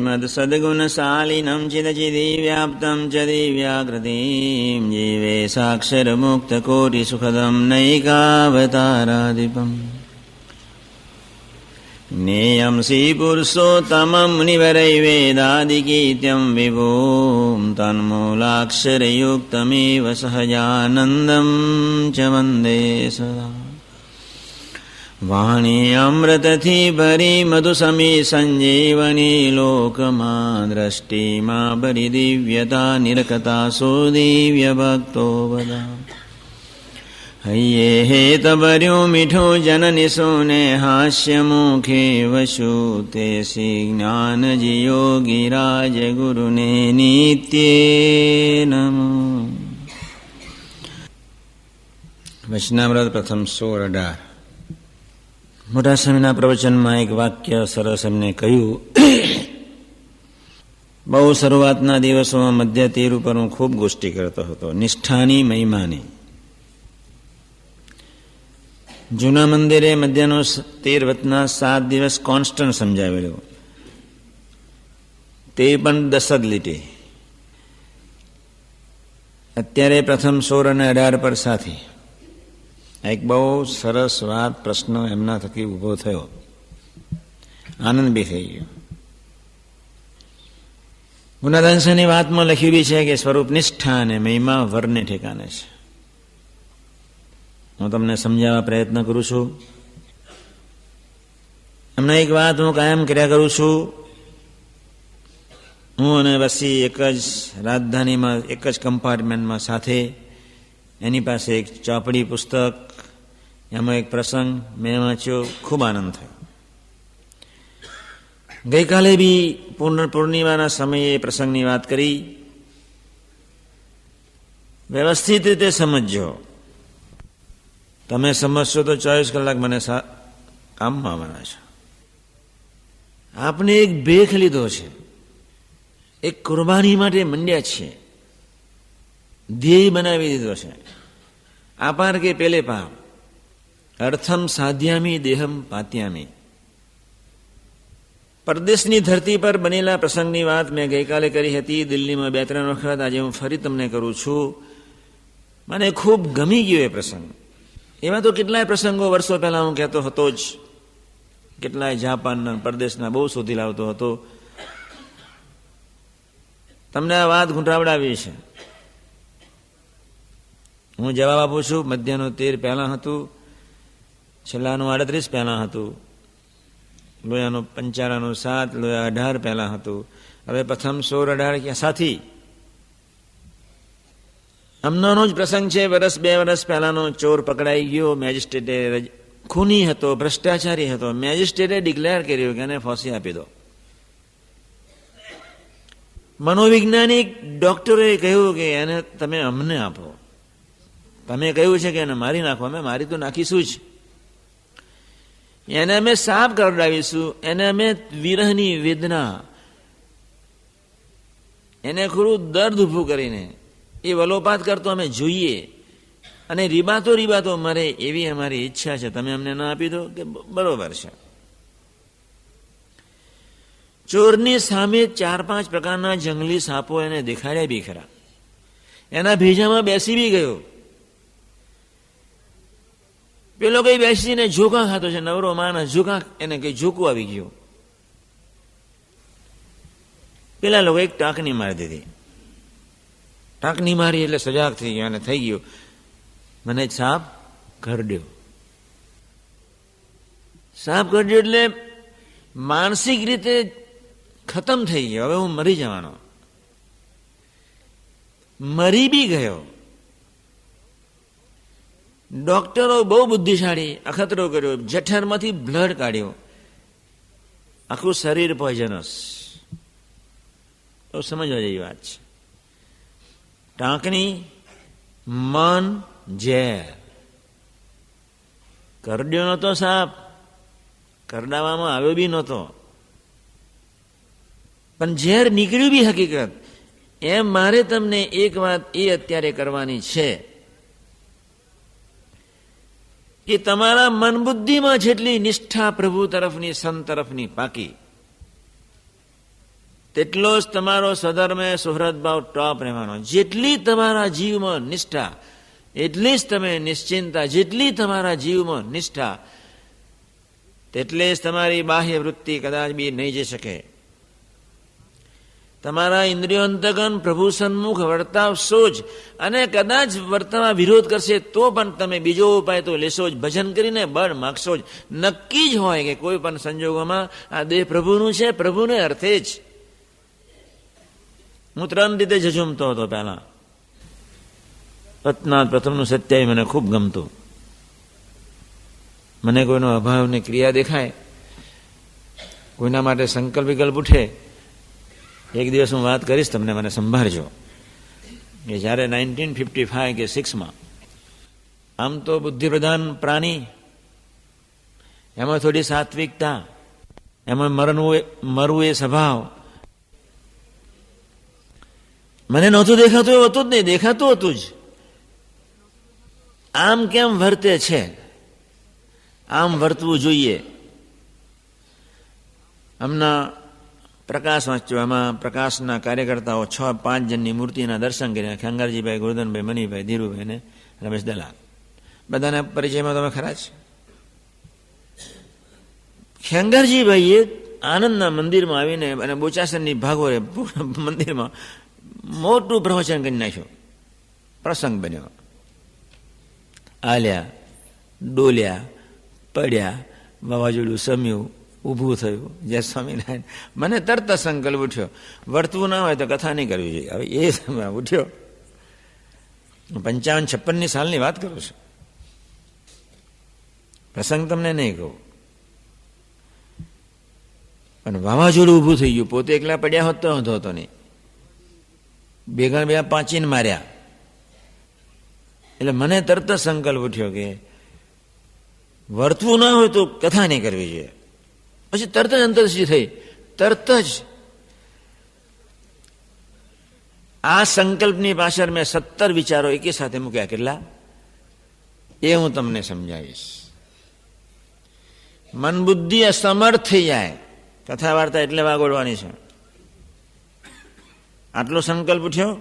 મદસદગુણશાલિનમ ચિદચિદીવ્યાપ્તમ ચ દિવ્યાકૃતિમ જીવે સાક્ષરમુક્તકોટિસુખદમ નૈકાવતારાધિપમ જ્ઞેયં શ્રીપુરુષોત્તમં મુનિવરૈર્વેદાદિકીર્ત્યં વિભું તન્મૂલાક્ષરયુક્તમેવ સહજાનંદં ચ વંદે સદા વાણી અમૃતથી ભરી મધુસમી સંજીવની લોકમાં દ્રષ્ટિમાં ભરી દિવ્યતા નિરખતા સો દિવ્ય ભક્તો બધા હૈયે હેત ભર્યું મીઠું જનની સોને હાસ્ય મુખે વસુ તે શ્રી જ્ઞાનજી યોગી રાજ ગુરુને નિત્યે નમો. વચનામૃત પ્રથમ 16-18. મોટા સ્વામીના પ્રવચનમાં એક વાક્ય સરસ એમને કહ્યું. બહુ શરૂઆતના દિવસોમાં મધ્ય તીર ઉપર હું ખૂબ ગોષ્ઠી કરતો હતો નિષ્ઠાની મહિમાની. જૂના મંદિરે મધ્યનો 13 વતના 7 દિવસ કોન્સ્ટન્ટ સમજાવેલું, તે પણ 10 જ લીટી. અત્યારે પ્રથમ 16 અને 18 પર સાથી એક બહુ સરસ વાત પ્રશ્ન એમના થકી ઊભો થયો, આનંદ બી થઈ ગયો. ગુણાદાંશની વાતમાં લખ્યું બી છે કે સ્વરૂપ નિષ્ઠા અને મહિમા વરને ઠેકાને છે. હું તમને સમજાવવા પ્રયત્ન કરું છું. એમને એક વાત હું કાયમ કર્યા કરું છું. હું અને વસી એક જ રાજધાનીમાં એક જ કમ્પાર્ટમેન્ટમાં સાથે, એની પાસે એક ચોપડી પુસ્તક, એમાં એક પ્રસંગ મેં વાંચ્યો, ખૂબ આનંદ થયો. ગઈકાલે બી પૂર્ણિમાના સમયે પ્રસંગની વાત કરી. વ્યવસ્થિત રીતે સમજજો. તમે સમજશો તો 24 કલાક મને કામમાં આવવાના છો. આપને એક ભેખ લીધો છે, એક કુરબાની માટે મંડ્યા છે, ધ્યેય બનાવી દીધો છે. આપાર કે પેલે પાપ, અર્થમ સાધ્યામી દેહમ પાત્યામી. પરદેશની ધરતી પર બનેલા પ્રસંગની વાત મેં ગઈકાલે કરી હતી, દિલ્હીમાં 2-3 વખત. આજે હું ફરી તમને કરું છું. મને ખૂબ ગમી ગયો એ પ્રસંગ. એવા તો કેટલાય પ્રસંગો વર્ષો પહેલા હું કહેતો હતો જ, કેટલાય જાપાનના પરદેશના બહુ શોધી લાવતો હતો. તમને આ વાત ઘૂંટાવડાવી છે. હું જવાબ આપું છું. મધ્યનું 13 પહેલાં હતું, છેલ્લાનું 38 પહેલાં હતું, લોયાનું 55નું 7, લોયા 18 પહેલાં હતું. હવે પ્રથમ 16-18 ક્યાં સાથી? હમણાંનો જ પ્રસંગ છે. 2 વર્ષ પહેલાનો ચોર પકડાઈ ગયો. મેજિસ્ટ્રેટે, ખૂની હતો, ભ્રષ્ટાચારી હતો, મેજિસ્ટ્રેટે ડિક્લેર કર્યું કે એને ફાંસી આપી દો. મનોવૈજ્ઞાનિક ડોક્ટરોએ કહ્યું કે એને તમે અમને આપો. તમે કહ્યું છે કે એને મારી નાખો. અમે મારી તો નાખીશું જ. એને અમે સાફ કરડાવીશું. એને અમે વિરહની વેદના, એને ખરું દર્દ ઊભું કરીને એ વલોપાત કરતો અમે જોઈએ, અને રીબાતો મરે એવી અમારી ઈચ્છા છે. તમે અમને ના આપી દો કે બરોબર છે. ચોરની સામે 4-5 પ્રકારના જંગલી સાપો એને દેખાડ્યા બી ખરા. એના ભેજામાં બેસી બી ગયો. પેલો કઈ બેસીને ઝોકા ખાતો છે, નવરો માણસ. ઝોકા, એને કઈ ઝોકું આવી ગયું. પેલા લોકો એક ટાંકણી મારી દીધી. ટાંકણી મારી એટલે સજાગ થઈ ગયો, અને થઈ ગયું મને સાપ કરડ્યો. સાપ કરડ્યો એટલે માનસિક રીતે ખતમ થઈ ગયો. હવે હું મરી જવાનો. મરી બી ગયો. ડોક્ટરો બહુ બુદ્ધિશાળી, અખતરો કર્યો, જઠરમાંથી બ્લડ કાઢ્યો, આખું શરીર પોઈઝનસ. તો સમજવા જેવી વાત છે. ટાંકણી, મન, ઝેર. કરડ્યો નહોતો સાપ, કરડાવવામાં આવ્યો બી નહોતો, પણ ઝેર નીકળ્યું બી હકીકત. એમ મારે તમને એક વાત એ અત્યારે કરવાની છે કે તમારા મન બુદ્ધિમાં જેટલી નિષ્ઠા પ્રભુ તરફની, સંત તરફની પાકી, તેટલો જ તમારો સ્વધર્મે સુહૃદ ભાવ ટોપ રહેવાનો. જેટલી તમારા જીવમાં નિષ્ઠા એટલી જ તમે નિશ્ચિંતા, જેટલી તમારા જીવમાં નિષ્ઠા તેટલે જ તમારી બાહ્ય વૃત્તિ કદાચ બી નહીં જઈ શકે. તમારા ઇન્દ્રિયો અંતગન પ્રભુ સન્મુખ વર્તાવશો જ, અને કદાચ વર્તવા વિરોધ કરશે તો પણ તમે બીજો ઉપાય તો લેશો જ, ભજન કરીને બળ માગશો જ. નક્કી જ હોય કે કોઈ પણ સંજોગોમાં આ દેહ પ્રભુનું છે, પ્રભુને અર્થે જ. હું 3 રીતે ઝઝુમતો હતો પહેલા. પત્નાથ પ્રથમનું સત્યાવી મને ખૂબ ગમતું. મને કોઈનો અભાવની ક્રિયા દેખાય, કોઈના માટે સંકલ્પ વિકલ્પ ઉઠે. એક દિવસ હું વાત કરીશ તમને, મને સંભાળજો. કે જ્યારે 1955 કે 6માં, આમ તો બુદ્ધિપ્રધાન પ્રાણી, એમાં થોડી સાત્વિકતા, એમાં મરવું એ સ્વભાવ. મને નહોતું દેખાતું એવું હતું જ નહીં, દેખાતું હતું જ. આમ કેમ વર્તે છે, આમ વર્તવું જોઈએ. હમણાં પ્રકાશ વાંચ્યો, એમાં પ્રકાશના કાર્યકર્તાઓ 6-5 જણની મૂર્તિના દર્શન કર્યા. ખેંગારજીભાઈ, ગોરધનભાઈ, મનીભાઈ, ધીરુભાઈ ને રમેશ દલાલ. બધાના પરિચયમાં તમે ખરા જ. ખેંગારજીભાઈએ આનંદના મંદિરમાં આવીને અને બોચાસરની ભાગોળે મંદિરમાં મોટું પ્રવચન કરી નાખ્યું. પ્રસંગ બન્યો. આલ્યા, ડોલ્યા, પડ્યા, વાવાઝોડું સમ્યું, ઊભું થયું. જય સ્વામિનારાયણ. મને તરત સંકલ્પ ઉઠ્યો, વર્તવું ના હોય તો કથા નહીં કરવી જોઈએ. હવે એ સમય ઉઠ્યો. 55-56ની સાલની વાત કરું છું. પ્રસંગ તમને નહીં કહું, પણ વાવાઝોડું ઊભું થઈ ગયું. પોતે એકલા પડ્યા હોત તો વાંધો હતો નહીં. ભેગા 5 માર્યા. એટલે મને તરત સંકલ્પ ઉઠ્યો કે વર્તવું ના હોય તો કથા નહીં કરવી જોઈએ. પછી તરત જ અંતરદૃષ્ટિ થઈ. તરત જ આ સંકલ્પની પાછળ મેં 17 વિચારો એકી સાથે મૂક્યા. કેટલા એ હું તમને સમજાવીશ. મન બુદ્ધિ અસમર્થ થઈ જાય. કથા વાર્તા એટલે વાગોડવાની છે. આટલો સંકલ્પ ઉઠ્યો.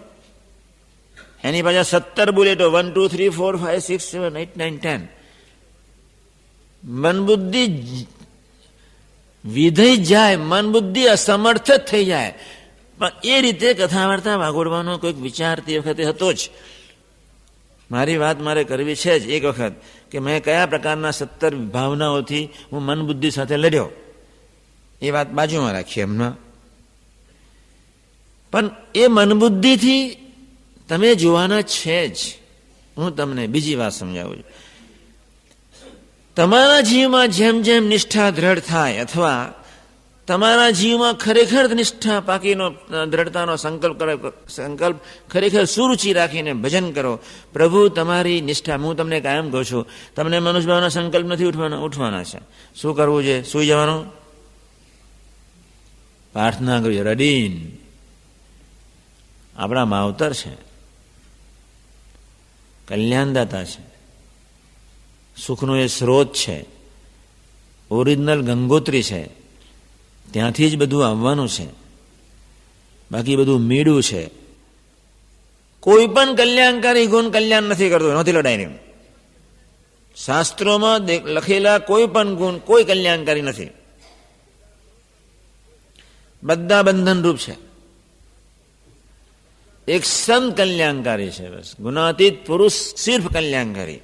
એની પાછા 17 બુલેટો, 1 2 3 4 5 6 7 8 9 10. મન બુદ્ધિ વિધઈ જાય, મન બુદ્ધિ અસમર્થ જ થઈ જાય. પણ એ રીતે કથા વાર્તા વાગોડવાનો કોઈક વિચાર તે વખતે હતો જ. મારી વાત મારે કરવી છે જ એક વખત, કે મેં કયા પ્રકારના 17 ભાવનાઓથી હું મન બુદ્ધિ સાથે લડ્યો. એ વાત બાજુમાં રાખીએ હમણાં. પણ એ મન બુદ્ધિથી તમે જોવાના છે જ. હું તમને બીજી વાત સમજાવું છું. તમારા જીવમાં જેમ જેમ નિષ્ઠા દ્રઢ થાય, અથવા તમારા જીવમાં ખરેખર નિષ્ઠા પાકીનો દ્રઢતાનો સંકલ્પ ખરેખર સુરુચિ રાખીને ભજન કરો, પ્રભુ તમારી નિષ્ઠા. હું તમને કાયમ કહું છું, તમને મનુષ્યભાવના સંકલ્પ નથી ઉઠવાના છે. શું કરવું છે? સૂઈ જવાનું, પ્રાર્થના કરવી. રડીન આપણા માવતર છે, કલ્યાણદાતા છે, સુખનો એ સ્રોત છે, ઓરિજિનલ ગંગોત્રી છે. ત્યાંથી જ બધું આવવાનું છે. બાકી બધું મીડું છે. કોઈ પણ કલ્યાણકારી ગુણ કલ્યાણ નથી કરતો, નથી લડાઈ. શાસ્ત્રોમાં લખેલા કોઈ પણ ગુણ કોઈ કલ્યાણકારી નથી. બધા બંધનરૂપ છે. એક સંત કલ્યાણકારી છે, બસ. ગુણાતીત પુરુષ સિર્ફ કલ્યાણકારી.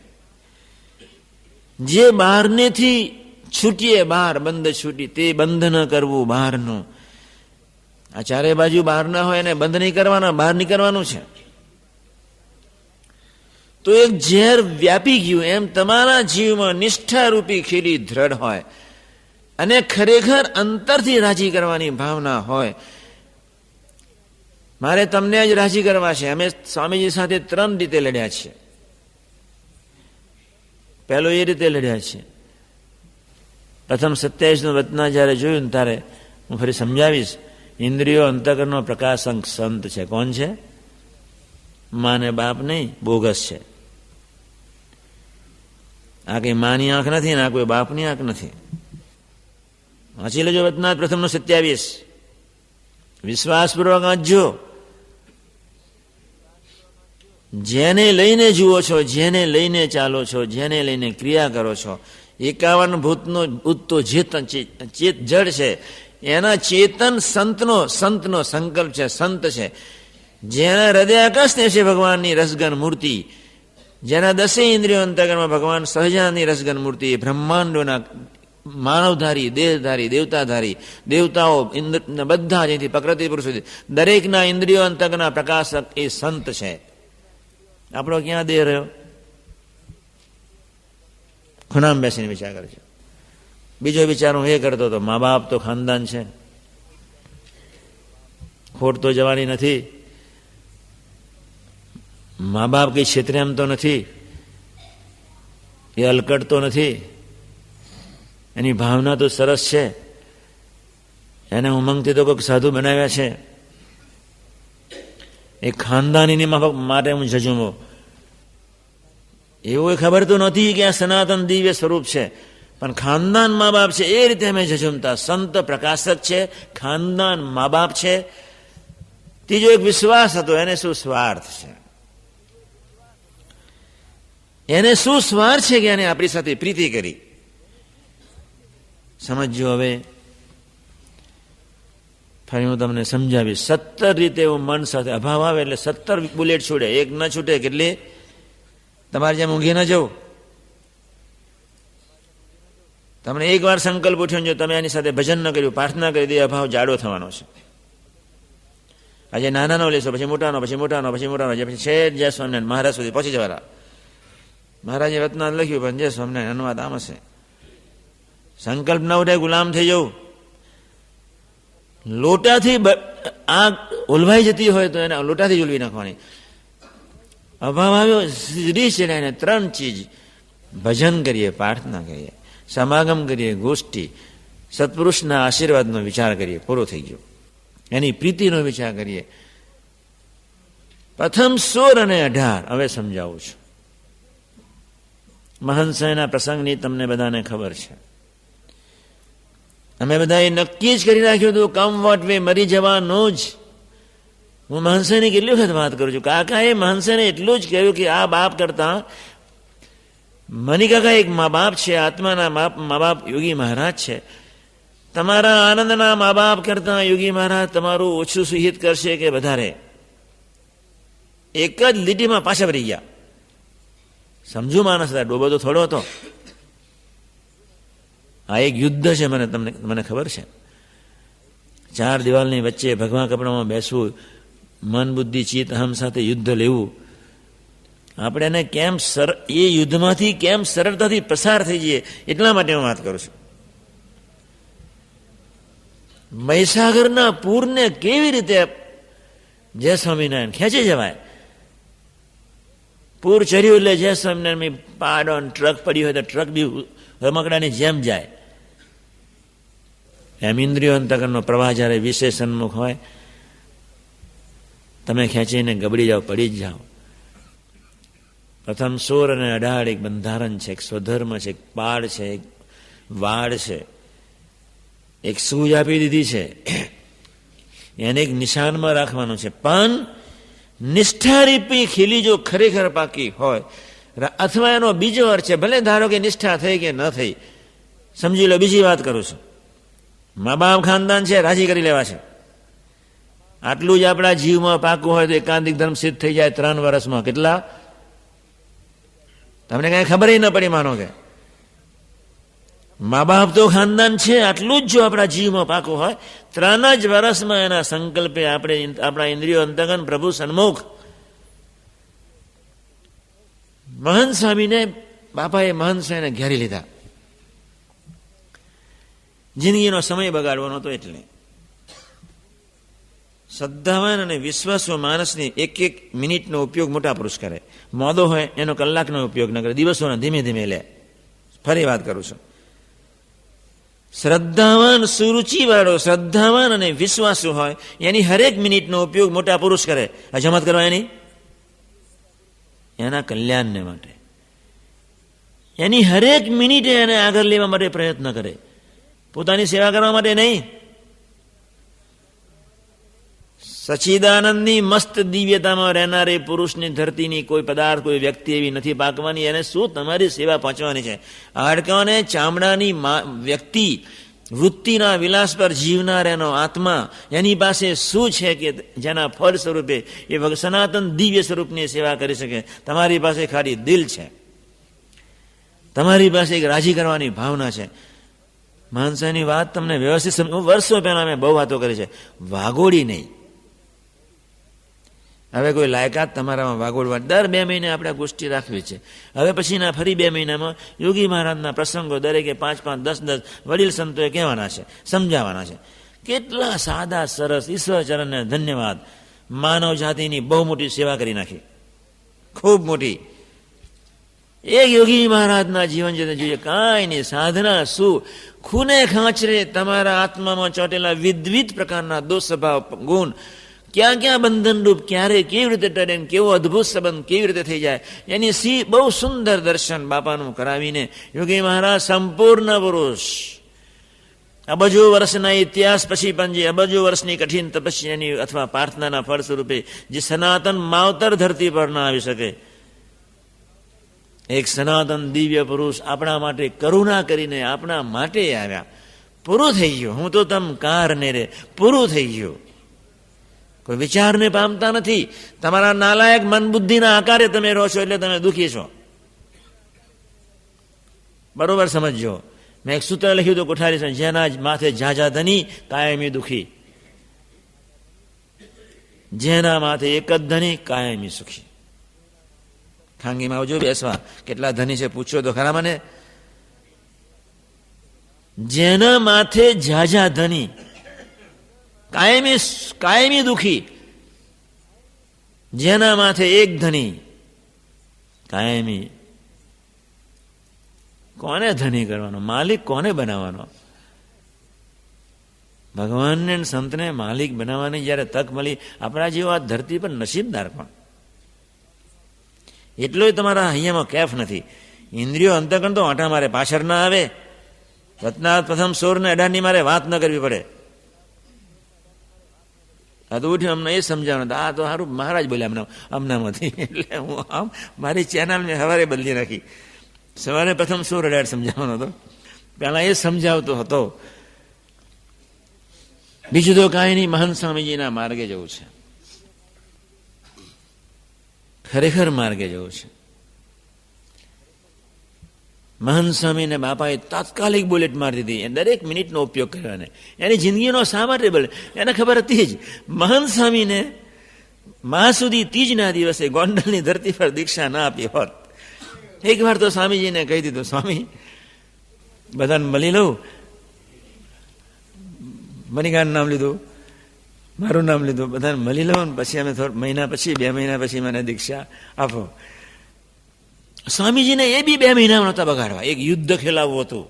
જે બહારનેથી છૂટીએ, બહાર બંધ છૂટી, તે બંધ ન કરવું બહારનું. આ ચારે બાજુ બહાર ના હોય એને બંધ નહીં કરવાના, બહાર નીકળવાનું છે. તો એક ઝેર વ્યાપી ગયું એમ તમારા જીવમાં નિષ્ઠારૂપી ખીલી દ્રઢ હોય અને ખરેખર અંતરથી રાજી કરવાની ભાવના હોય. મારે તમને જ રાજી કરવા છે. અમે સ્વામીજી સાથે 3 રીતે લડ્યા છીએ. પહેલો એ રીતે લડ્યા છીએ. પ્રથમ 27નું વતના જયારે જોયું ને ત્યારે હું ફરી સમજાવીશ. ઇન્દ્રિયો અંતકરણનો પ્રકાશક સંત છે. કોણ છે? મા ને બાપ નહીં, બોગસ છે. આ કઈ માની આંખ નથી ને આ કોઈ બાપની આંખ નથી. વાંચી લેજો વતનાથ પ્રથમનું 27. વિશ્વાસપૂર્વક વાંચજો. જેને લઈને જુઓ છો, જેને લઈને ચાલો છો, જેને લઈને ક્રિયા કરો છો, 51 ભૂતનો ભૂત તો જડ છે, એના ચેતન સંતનો સંકલ્પ છે, સંત છે. જેના હૃદય આકાશને છે ભગવાનની રસગન મૂર્તિ, જેના 10 ઇન્દ્રિયો અંતર્ગતમાં ભગવાન સહજાની રસગન મૂર્તિ, બ્રહ્માંડોના માનવધારી, દેહધારી, દેવતાધારી, દેવતાઓ બધા જેથી પ્રકૃતિ પુરુષ સુધી દરેકના ઇન્દ્રિયો અંતર્ગતના પ્રકાશક એ સંત છે. આપણો ક્યાં દેહ રહ્યો? ખૂણામાં બેસીને વિચાર કરજો. બીજો વિચાર હું એ કરતો હતો, મા બાપ તો ખાનદાન છે, ખોટ તો જવાની નથી. મા બાપ કઈ ક્ષેત્રે એમ તો નથી, એ અલકટ તો નથી, એની ભાવના તો સરસ છે, એને ઉમંગથી તો કોઈક સાધુ બનાવ્યા છે. એ ખાનદાનીની માટે હું ઝઝુમો, એવું ખબર તો નથી કે આ સનાતન દિવ્ય સ્વરૂપ છે, પણ ખાનદાન મા બાપ છે એ રીતે અમે ઝઝુમતા. સંત પ્રકાશક છે, ખાનદાન મા બાપ છે. ત્રીજો એક વિશ્વાસ હતો, એને શું સ્વાર્થ છે, એને શું સ્વાર્થ છે કે એને આપણી સાથે પ્રીતિ કરી. સમજો. હવે ફરી હું તમને સમજાવીશ. 17 રીતે એવું મન સાથે અભાવ આવે એટલે 17 બુલેટ છોડે, એક ન છૂટે. કેટલી? તમારે જેમ ઊંઘી ન જવું. તમને એક વાર સંકલ્પ ઉઠ્યો, જો તમે એની સાથે ભજન ન કર્યું, પ્રાર્થના કરી દે, અભાવ જાડો થવાનો છે. આજે નાનાનો લેશો, પછી મોટાનો, પછી મોટાનો, પછી મોટાનો, પછી છેદ જય સ્વામિનારાયણ મહારાજ સુધી પહોંચી જવાના. મહારાજે વતનાથ લખ્યું, પણ જય સ્વામિનારાયણ અનુવાદ આમ હશે. સંકલ્પ ન ઉઠે, ગુલામ થઈ જવું. લોટાથી આગ ઓલવાઈ જતી હોય તો એને લોટાથી ઉલવી નાખવાની. અભાવ આવ્યો, સીધી ચડાઈને 3 ચીજ: ભજન કરીએ, પ્રાર્થના કરીએ, સમાગમ કરીએ, ગોષ્ઠી, સત્પુરુષના આશીર્વાદનો વિચાર કરીએ, પૂરો થઈ ગયો. એની પ્રીતિનો વિચાર કરીએ. પ્રથમ 16 અને 18 હવે સમજાવું છું. મહંસયના પ્રસંગની તમને બધાને ખબર છે. અમે બધાએ નક્કી જ કરી રાખ્યું હતું, કમ વોટ વે, મરી જવાનો જ. હું મહંસયની કેટલી વખત વાત કરું છું. કાકાએ મહંસયને એટલું જ કહ્યું કે આ બાપ કરતા મની કાકા એક મા બાપ છે, આત્માના મા બાપ યોગી મહારાજ છે. તમારા આનંદના મા બાપ કરતા યોગી મહારાજ તમારું ઓછું સુહિત કરશે કે વધારે? એક જ લીટીમાં પાછા ફરી ગયા. સમજુ માણસ હતા, ડોબો તો થોડો હતો. આ એક યુદ્ધ છે, મને ખબર છે. 4 દિવાલની વચ્ચે ભગવા કપડામાં બેસવું, મન બુદ્ધિ ચિત્ત અહમ સાથે યુદ્ધ લેવું. આપણે એને કેમ એ યુદ્ધમાંથી કેમ સરળતાથી પસાર થઈ જઈએ, એટલા માટે હું વાત કરું છું. મહીસાગરના પૂરને કેવી રીતે જય સ્વામિનારાયણ ખેંચી જવાય. પૂર ચર્યું એટલે જય સ્વામિનારાયણ પાડો, ટ્રક પડી હોય તો ટ્રક બી રમકડાની જેમ જાય. એમ ઇન્દ્રિયો અંતકરણનો પ્રવાહ જ્યારે વિશેષ સન્મુખ હોય, તમે ખેંચીને ગબડી જાઓ, પડી જ જાઓ. પ્રથમ 16 અને 18 એક બંધારણ છે, એક સ્વધર્મ છે, એક પાડ છે, એક વાડ છે, એક સૂજ આપી દીધી છે. એને એક નિશાનમાં રાખવાનું છે. પણ નિષ્ઠારૂપી ખીલી જો ખરેખર પાકી હોય, અથવા એનો બીજો અર્થ છે, ભલે ધારો કે નિષ્ઠા થઈ કે ન થઈ, સમજી લો. બીજી વાત કરું છું. મા બાપ ખાનદાન છે, રાજી કરી લેવા છે. આટલું જ આપણા જીવમાં પાકું હોય તો એકાંતિક ધર્મ સિદ્ધ થઈ જાય 3 વર્ષમાં. કેટલા? તમને કઈ ખબર ન પડી. માનો કે મા બાપ તો ખાનદાન છે, આટલું જ જો આપણા જીવમાં પાકું હોય, 3 જ વર્ષમાં એના સંકલ્પે આપણે આપણા ઇન્દ્રિયો અંતગન પ્રભુ સન્મુખ. મહંત સ્વામીને બાપાએ મહંત સ્વામીને ઘેરી લીધા. જિંદગીનો સમય બગાડવાનો હતો. એટલે શ્રદ્ધાવાન અને વિશ્વાસુ માણસની 1 મિનિટનો ઉપયોગ મોટા પુરુષ કરે. મોદો હોય એનો કલાકનો ઉપયોગ ન કરે, દિવસોના ધીમે ધીમે લે. ફરી વાત કરું છું. શ્રદ્ધાવાન, સુરુચિવાળો, શ્રદ્ધાવાન અને વિશ્વાસુ હોય એની હરેક મિનિટનો ઉપયોગ મોટા પુરુષ કરે. અજમત કરવા એની, એના કલ્યાણને માટે, એની હરેક મિનિટે એને આગળ લેવા માટે પ્રયત્ન કરે. પોતાની સેવા કરવા માટે નહીં. સચ્ચિદાનંદની મસ્ત દિવ્યતામાં રહેનારી પુરુષની ધરતીની કોઈ પદાર્થ, કોઈ વ્યક્તિ એવી નથી પાકવાની. એને શું તમારી સેવા પહોંચવાની છે? હાડકાને ચામડાની વ્યક્તિ, વૃત્તિના વિલાસ પર જીવનાર એનો આત્મા, એની પાસે શું છે કે જેના ફળ સ્વરૂપે એ સનાતન દિવ્ય સ્વરૂપની સેવા કરી શકે? તમારી પાસે ખાલી દિલ છે, તમારી પાસે એક રાજી કરવાની ભાવના છે. માનસાની વાત તમને વ્યવસ્થિત વર્ષો પહેલા મેં બહુ વાતો કરી છે, વાગોડી નહીં. હવે કોઈ લાયકાત તમારામાં વાગોડવા, દર 2 મહિને આપણે ગોષ્ઠી રાખવી છે. હવે પછીના ફરી 2 મહિનામાં યોગી મહારાજના પ્રસંગો દરેકે 5-5, 10-10 વડીલ સંતોએ કહેવાના છે, સમજાવવાના છે. કેટલા સાદા સરસ, ઈશ્વર ચરણને ધન્યવાદ. માનવ જાતિની બહુ મોટી સેવા કરી નાખી, ખૂબ મોટી. એક યોગી મહારાજના જીવન જતે જોઈએ, કાંઈ નહીં, સાધના શું? ખૂને ખાંચરે તમારા આત્મામાં ચોટેલા વિવિધ પ્રકારના દોષ સ્વભાવ ગુણ ક્યાં ક્યાં બંધનરૂપ, ક્યારે કેવી રીતે ટરે, કેવો અદભુત સંબંધ કેવી રીતે થઈ જાય, એની બહુ સુંદર દર્શન બાપાનું કરાવીને યોગી મહારાજ સંપૂર્ણ પુરુષ. અબજો વર્ષના ઇતિહાસ પછી પણ જે અબજો વર્ષની કઠિન તપસ્યાની અથવા પ્રાર્થનાના ફળ સ્વરૂપે જે સનાતન માવતર ધરતી પર ના આવી શકે, એક સનાતન દિવ્ય પુરુષ આપણા માટે કરુણા કરીને આપણા માટે આવ્યા. પૂરું થઈ ગયું. હું તો તમ કાર ને રે, પૂરું થઈ ગયું. કોઈ વિચારને પામતા નથી. તમારા નાલાયક મન બુદ્ધિના આકારે તમે રહો છો એટલે તમે દુઃખી છો. બરોબર સમજો. મેં એક સૂત્ર લખ્યું હતું કોઠારી છે, જેના માથે ઝાઝા ધની કાયમી દુઃખી, જેના માથે એક જ ધની કાયમી સુખી. ખાંગીમાં આવજો બેસવા, કેટલા ધની છે પૂછો તો ખરા મને. જેના માથે ઝાઝા ધની કાયમી દુઃખી, જેના માથે એક ધની કાયમી. કોને ધની કરવાનો? માલિક કોને બનાવવાનો? ભગવાનને સંતને માલિક બનાવવાની જયારે તક મળી, આપણા જેવા ધરતી પર નસીબદાર પણ. એટલો તમારા અહીંયામાં કેફ નથી. ઇન્દ્રિયો અંતકરણ તો આંટા મારે, પાછળ ના આવે. રત્ના પ્રથમ સોરને અડાની મારે વાત ન કરવી પડે. આ તો ઉઠ્યું, અમને એ સમજાવવાનું. આ તો સારું મહારાજ બોલ્યા અમનામાંથી. એટલે હું આમ મારી ચેનલ મેં સવારે બદલી નાખી. સવારે પ્રથમ સોર અડાડ સમજાવવાનો હતો, પહેલા એ સમજાવતો હતો. બીજું તો કાંઈ નહીં, મહંત સ્વામીજીના માર્ગે જવું છે, ખરેખર માર્ગે જવું છે. મહંત સ્વામીને બાપાએ તાત્કાલિક બુલેટ મારી દીધી. દરેક મિનિટનો ઉપયોગ કર્યો. એની જિંદગીનો શા ટેબલ એને ખબર હતી જ. મહંત સ્વામીને મહાસુદી તીજના દિવસે ગોંડલની ધરતી પર દીક્ષા ના આપી હોત. એક વાર તો સ્વામીજીને કહી દીધું, સ્વામી બધાને મળી લઉં. મણિકાનું નામ લીધું, મારું નામ લીધું, બધાને મળી લઉં, પછી અમે થોડા મહિના પછી 2 મહિના પછી મને દીક્ષા આપો. સ્વામીજીને એ બી 2 મહિના નહોતા બગાડવા. એક યુદ્ધ ખેલાવવું હતું.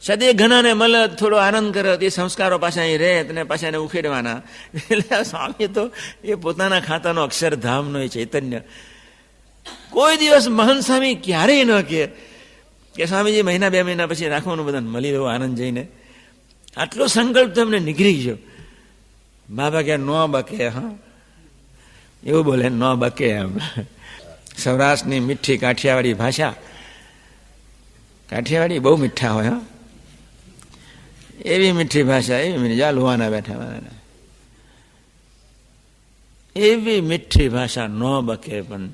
સદે ઘણાને મળે, થોડો આનંદ કરે, તે સંસ્કારો પાછા અહીં રહે અને પાછા એને ઉખેડવાના. એટલે સ્વામી તો એ પોતાના ખાતાનો અક્ષરધામનો એ ચૈતન્ય. કોઈ દિવસ મહંત સ્વામી ક્યારેય ન કે સ્વામીજી મહિના 2 મહિના પછી રાખવાનું, બધાને મળી રહ્યો આનંદ જઈને. આટલો સંકલ્પ તો એમને નીકળી ગયો. બાબા કે નો બકે, હા એવું બોલે, નો બકે. એમ સૌરાષ્ટ્રની મીઠી કાઠિયાવાડી ભાષા, કાઠિયાવાડી બહુ મીઠા હોય. હા, એવી મીઠી ભાષા, એવી જા લુવાના બેઠા, એવી મીઠી ભાષા નો બકે. પણ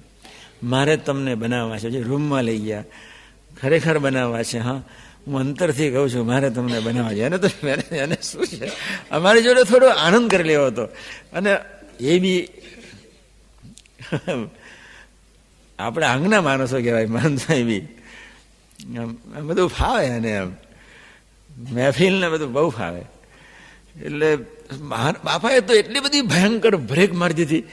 મારે તમને બનાવવા છે. રૂમમાં લઈ ગયા, ખરેખર બનાવવા છે. હા, હું અંતરથી કહું છું, મારે તમને બનાવવા છે. એને તો એને શું છે, અમારી જોડે થોડો આનંદ કરી લેવો હતો. અને એ બી આપણે આંગના માણસો કહેવાય. માનસાઈ બી બધું ફાવે એને, એમ મહેફિલ ને બધું બહુ ફાવે. એટલે બાપાએ તો એટલી બધી ભયંકર બ્રેક મારી દીધી.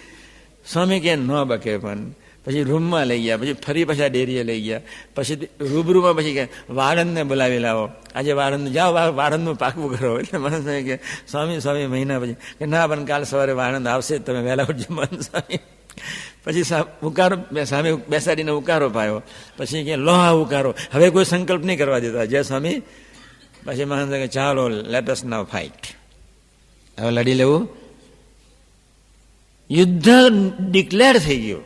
સ્વામી કે ન બકે. પણ પછી રૂમમાં લઈ ગયા, પછી ફરી પાછા ડેરીએ લઈ ગયા, પછી રૂબરૂમાં પછી કે વાળંદને બોલાવી લાવો, આજે વાળંદ જાઓ, વાળંદનું પાકું કરો. એટલે મને કે સ્વામી મહિના પછી કે ના, પણ કાલ સવારે વાળંદ આવશે, તમે વહેલા ઉઠજો. મન સ્વામી પછી ઉકારો સામે બેસાડીને ઉકારો પાયો. પછી કે લો આ ઉકારો, હવે કોઈ સંકલ્પ નહીં કરવા દેતા. જય સ્વામી. પછી મહારાજ કે ચાલો લેટ અસ નાઉ ફાઇટ. હવે લડી લેવું. યુદ્ધ ડિક્લેર થઈ ગયું.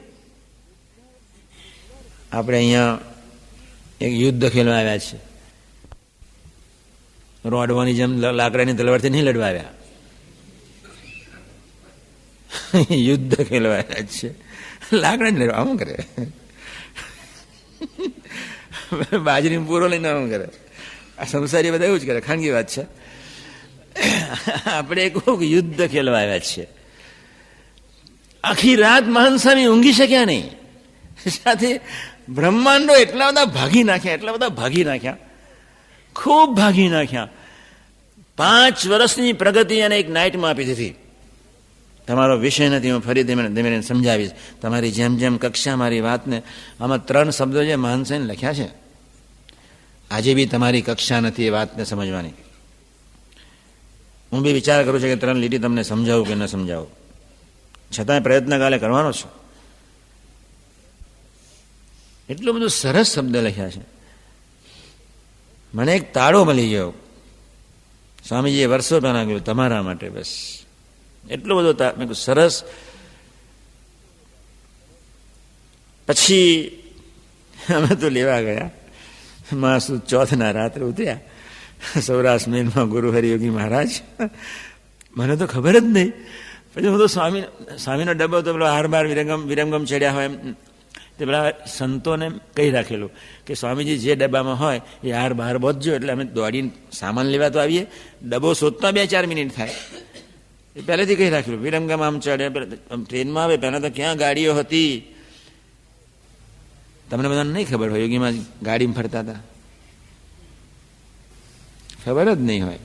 આપણે અહીંયા એક યુદ્ધ ખેલવા આવ્યા છે. રોડવાની જેમ લાકડાની તલવારથી નહીં લડવા આવ્યા, યુદ્ધ ખેલવા આવ્યા છે. લાકડા જ લડવા આમ કરે, બાજરી પૂરો લઈને આમ કરે. આ સંસારી બધા એવું જ કરે, ખાનગી વાત છે. આપણે કોઈક યુદ્ધ ખેલવા આવ્યા છીએ. આખી રાત મહાન સ્વામી ઊંઘી શક્યા નહીં. સાથે બ્રહ્માંડો એટલા બધા ભાગી નાખ્યા, ખૂબ ભાગી નાખ્યા. 5 વર્ષની પ્રગતિ અને એક નાઇટમાં આપી દીધી. તમારો વિષય નથી, હું ફરી ધીમે સમજાવીશ. તમારી જેમ જેમ કક્ષા મારી વાતને, આમાં 3 શબ્દો જે મહાન સ્વામીએ લખ્યા છે, આજે બી તમારી કક્ષા નથી એ વાતને સમજવાની. હું બી વિચાર કરું છું કે 3 લીટી તમને સમજાવું કે ન સમજાવું, છતાંય પ્રયત્ન કાલે કરવાનો છું. એટલું બધું સરસ શબ્દ લખ્યા છે. મને એક તાળો મળી ગયો, સ્વામીજીએ વર્ષો પહેલા કહ્યું તમારા માટે, બસ એટલો બધો સરસ. પછી અમે તો લેવા ગયા, માસુદ ચોથના રાત્રે ઉતર્યા સૌરાષ્ટ્ર મેલમાં ગુરુ હરિયોગી મહારાજ. મને તો ખબર જ નહીં. પછી હું તો સ્વામીનો ડબ્બો તો પેલો હાર બાર વિરમગમ ચડ્યા હોય તે પેલા સંતોને કહી રાખેલું કે સ્વામીજી જે ડબ્બામાં હોય એ હાર બહાર બોધજો. એટલે અમે દોડીને સામાન લેવા તો આવીએ, ડબ્બો શોધતા 2-4 મિનિટ થાય. એ પહેલેથી કહી રાખેલું. વિરમગામ આમ ચડે, ટ્રેનમાં આવે પહેલાં તો ક્યાં ગાડીઓ હતી, તમને બધાને નહીં ખબર હોય. યોગીમાં ગાડીમાં ફરતા હતા, ખબર જ નહીં હોય.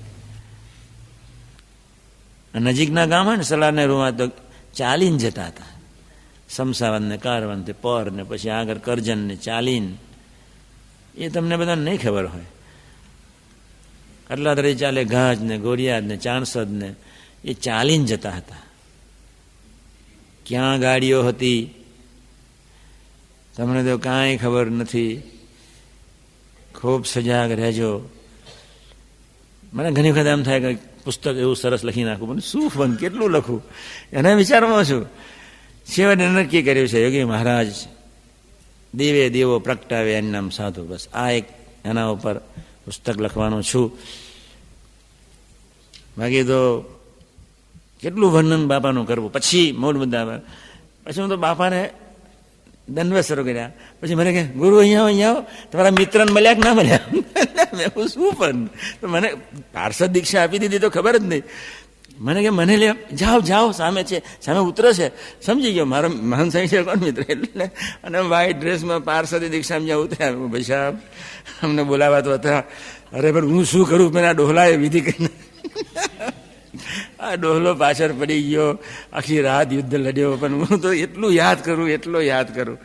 નજીકના ગામ હોય ને સલારને રૂમાં તો ચાલીને જતા હતા. સમસાવન ને કારવન તે પર ને પછી આગળ કરજણ ને ચાલીન, એ તમને બધાને નહીં ખબર હોય. અટલાદરી ચાલે ઘાજ ને ગોરિયાદ ને ચાણસદ ને એ ચાલીને જતા હતા. ક્યાં ગાડીઓ હતી તમને તો કાંઈ ખબર નથી. ખૂબ સજાગ રહેજો. મને ઘણી વખત એમ થાય કે પુસ્તક એવું સરસ લખી નાખું, પણ શું ફન કેટલું લખું એના વિચારમાં છું. છેવટે નક્કી કર્યું છે યોગી મહારાજ દેવે દેવો પ્રગટાવે એનું નામ સાધુ. બસ આ એક એના ઉપર પુસ્તક લખવાનું છું. બાકી તો કેટલું વર્ણન બાપાનું કરવું. પછી મૂળ મુદ્દા પછી હું તો બાપાને દંડવત શરૂ કર્યા. પછી મને કે ગુરુ અહીંયા આવો, તમારા મિત્રને મળ્યા કે ના મળ્યા? મેં શું પણ તો મને પાર્ષદ દીક્ષા આપી દીધી તો ખબર જ નહીં. મને કે મને લે જાઓ સામે છે, સામે ઉતરે છે. સમજી ગયો મારો મહાન સ્વામી છે કોણ મિત્ર. એટલે અને વ્હાઈટ ડ્રેસમાં પાર્ષદ દીક્ષામાં જ્યાં ઉતર્યા, ભાઈ સાહેબ અમને બોલાવા તો હતા. અરે પણ હું શું કરું, મેં આ ડોહલાએ વિધિ કરીને આ ડોહલો પાછળ પડી ગયો. આખી રાત યુદ્ધ લડ્યો, પણ હું તો એટલું યાદ કરું.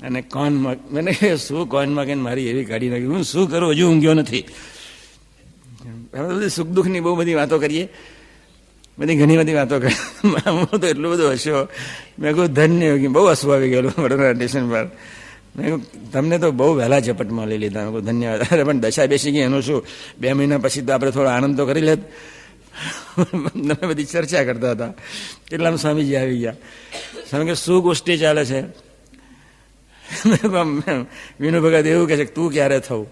અને કોનમાં મને શું કોનમાં કે મારી એવી કાઢી નાખી. હું શું કરું, હજુ ઊંઘ્યો નથી. બધી સુખ દુઃખની બહુ બધી વાતો કરીએ, ઘણી બધી વાતો કરી. હું તો એટલું બધું હસ્યો. મેં કહું ધન્ય યોગી. બહુ હસવું આવી ગયેલું વડોદરા સ્ટેશન પર. મેં કહું તમને તો બહુ વહેલા ઝપટમાં લઈ લીધા. મેં કહું ધન્યવાદ. અરે પણ દશા બેસી ગઈ એનું શું, 2 મહિના પછી તો આપણે થોડો આનંદ તો કરી લેત. તમે બધી ચર્ચા કરતા હતા. એટલામાં સ્વામીજી આવી ગયા. સ્વામી કે શું ગોષ્ઠી ચાલે છે? વિનુ ભગત એવું કહે છે તું ક્યારે થવું?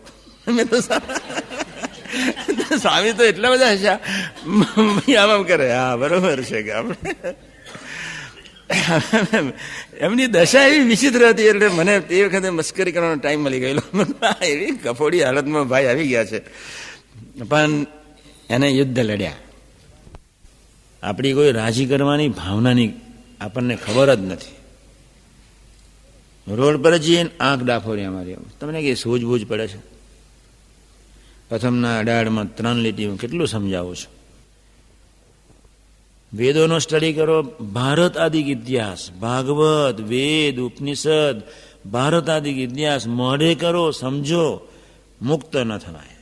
મેં તો સ્વામી તો એટલા બધા હસ્યા આમ કરે. હા બરોબર છે કે આપણે એમની દશા એવી વિચિત્ર હતી. એટલે મને તે વખતે મસ્કરી કરવાનો ટાઈમ મળી ગયેલો. એવી કફોડી હાલતમાં ભાઈ આવી ગયા છે, પણ એને યુદ્ધ લડ્યા. આપણી કોઈ રાજી કરવાની ભાવનાની આપણને ખબર જ નથી. રોડ પર જઈને આંખ ડાફોરી અમારી. તમને કે સૂઝબૂઝ પડે છે. પ્રથમના 18માં 3 લીટી હું કેટલું સમજાવું છું. વેદોનો સ્ટડી કરો. ભારત આદિક ઇતિહાસ, ભાગવત, વેદ, ઉપનિષદ, ભારત આદિક ઇતિહાસ મોઢે કરો, સમજો, મુક્ત ન થવાય.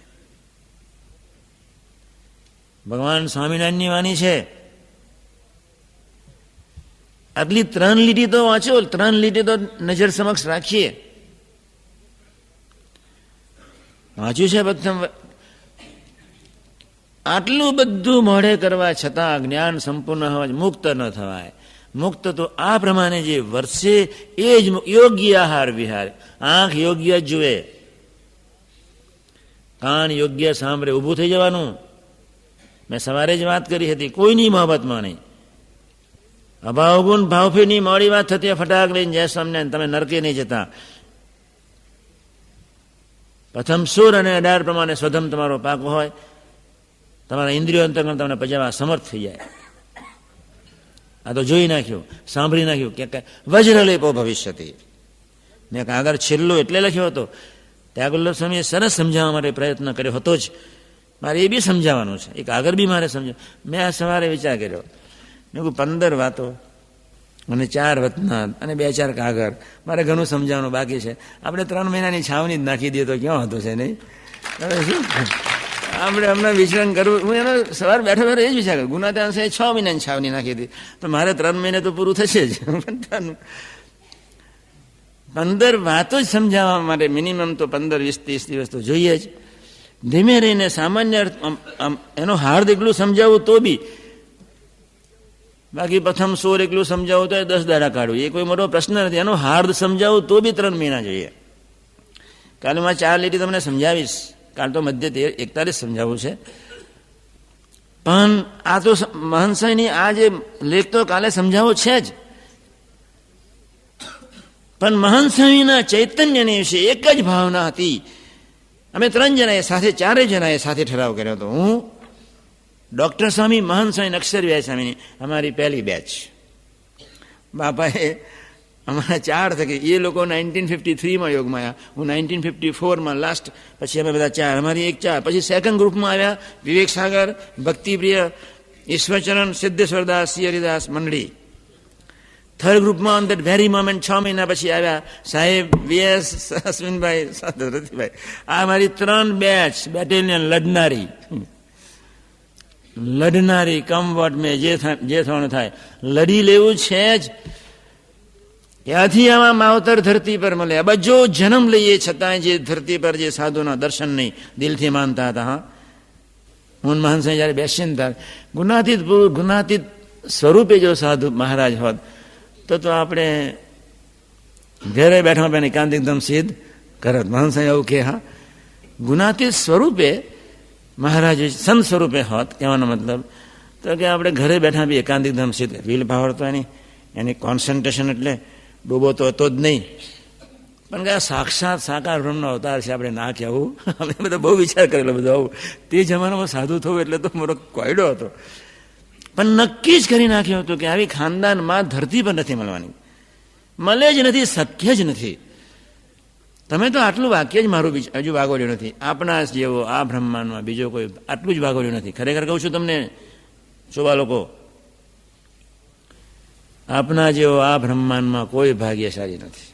ભગવાન સ્વામિનારાયણની વાણી છે. આટલી 3 લીટી તો વાંચો, 3 લીટી તો નજર સમક્ષ રાખીએ. વાંચ્યું છે પ્રથમ આટલું બધું મોઢે કરવા છતાં જ્ઞાન સંપૂર્ણ હોવા મુક્ત ન થવાય. મુક્ત તો આ પ્રમાણે જે વર્ષે એ જ યોગ્ય આહાર વિહાર. આંખ યોગ્ય જુએ, કાન યોગ્ય સાંભળે, ઊભું થઈ જવાનું. મેં સવારે જ વાત કરી હતી, કોઈની મોહબતમાં નહીં. અભાવગુણ ભાવફીની મોડી વાત થતી, ફટાક લઈને જય સ્વામિનારાયણ, તમે નરકે નહીં જતા. પ્રથમ સુર અને 18 પ્રમાણે સ્વધમ તમારો પાકો હોય, તમારા ઇન્દ્રિયો અંતર્ગત તમને પજાવવા સમર્થ થઈ જાય. આ તો જોઈ નાખ્યું, સાંભળી નાખ્યું કે વજ્રલેપો ભવિષ્યતિ. મેં આગળ છેલ્લો એટલે લખ્યો હતો. ત્યાગવલ્લભ સ્વામીએ સરસ સમજાવવા માટે પ્રયત્ન કર્યો હતો જ. મારે એ બી સમજાવવાનું છે, એક આગળ બી મારે સમજાવ. મેં આ સવારે વિચાર કર્યો, મેં 15 વાતો અને 4 વતનાદ અને 2-4 કાગળ, મારે ઘણું સમજાવવાનું બાકી છે. આપણે 3 મહિનાની છાવણી જ નાખી દઈએ તો ક્યાં હતું છે નહીં? હવે શું આપણે હમણાં વિચરણ કરવું? હું એનો સવાર બેઠો બેઠો એ જ વિચાર કરું, ગુનાતા 6 મહિનાની છાવણી નાખી હતી, તો મારે 3 મહિને તો પૂરું થશે જ. 15 વાતો જ સમજાવવા માટે મિનિમમ તો 15-20-30 દિવસ તો જોઈએ જ. ધીમે રહીને સામાન્ય એનો હાર્દ એટલું સમજાવવું તો બી, બાકી પ્રથમ સોર એટલું સમજાવવું તો 10 દાડા કાઢવું એ કોઈ મોટો પ્રશ્ન નથી. એનો હાર્દ સમજાવવું તો બી 3 મહિના જોઈએ. કાલે હું 4 લીટી તમને સમજાવીશ, કાલ તો મધ્ય 41 સમજાવવું છે. પણ આ તો મહંસાઈની આ જે લેખ તો કાલે સમજાવો છે જ. પણ મહંસાઈના ચૈતન્યની વિશે એક જ ભાવના હતી. અમે 3 જણાએ સાથે, 4 જણાએ સાથે ઠરાવ કર્યો હતો. હું, ડૉક્ટર સ્વામી, મહંત સ્વામી, અક્ષરવ્યાય સ્વામીની અમારી પહેલી બેચ. બાપાએ અમારા 4 થકી, એ લોકો 1953માં યોગમાં આવ્યા, હું 1954માં લાસ્ટ, પછી અમે બધા 4, અમારી એક 4. પછી સેકન્ડ ગ્રુપમાં આવ્યા વિવેક સાગર, ભક્તિપ્રિય, ઈશ્વરચરણ, સિદ્ધેશ્વરદાસ, શ્રી હરિદાસ મંડળી. થર્ડ ગ્રુપમાં ઓન દેટ વેરી મોમેન્ટ 6 મહિના પછી આવ્યા સાહેબ વીએસ, અશ્વિનભાઈ, રતિભાઈ. આ મારી 3 બેચ, બેટેલિયન લડનારી કમ વોટ મેં જે થવાનું થાય લડી લેવું છે જ. ત્યાંથી આમાં માવતર ધરતી પર મળે. અબજો જન્મ લઈએ છતાંય જે ધરતી પર જે સાધુના દર્શન નહીં દિલથી માનતા હતા. હા, હું મહંસાઈ જયારે બેસીને ત્યારે ગુનાતીત સ્વરૂપે જો સાધુ મહારાજ હોત તો આપણે ઘરે બેઠા બેઠા એકાંતિકધમ સિદ્ધ કરત. મહંસાઈ એવું કે હા, ગુનાતીત સ્વરૂપે મહારાજ સંત સ્વરૂપે હોત, કહેવાનો મતલબ તો કે આપણે ઘરે બેઠા બી એકાંતિકધમ સિદ્ધ. વિલ પાવર તો એની કોન્સન્ટ્રેશન એટલે ડૂબો તો હતો જ નહીં. પણ કે સાક્ષાત સાકાર બ્રહ્મનો અવતાર છે, આપણે ના કહેવું. અમે બધા બહુ વિચાર કરેલો બધો આવું. તે જમાનામાં સાધુ થવું એટલે તો મોટો કોયડો હતો. પણ નક્કી જ કરી નાખ્યું હતું કે આવી ખાનદાનમાં ધરતી પર નથી મળવાની, મળે જ નથી, શક્ય જ નથી. તમે તો આટલું વાક્ય જ મારું હજુ વાગોડ્યું નથી. આપણા જેવો આ બ્રહ્માંડમાં બીજો કોઈ આટલું જ વાગોડ્યું નથી. ખરેખર કહું છું તમને ચોવા લોકો, આપણા જેવો આ બ્રહ્માંડમાં કોઈ ભાગ્યશાળી નથી.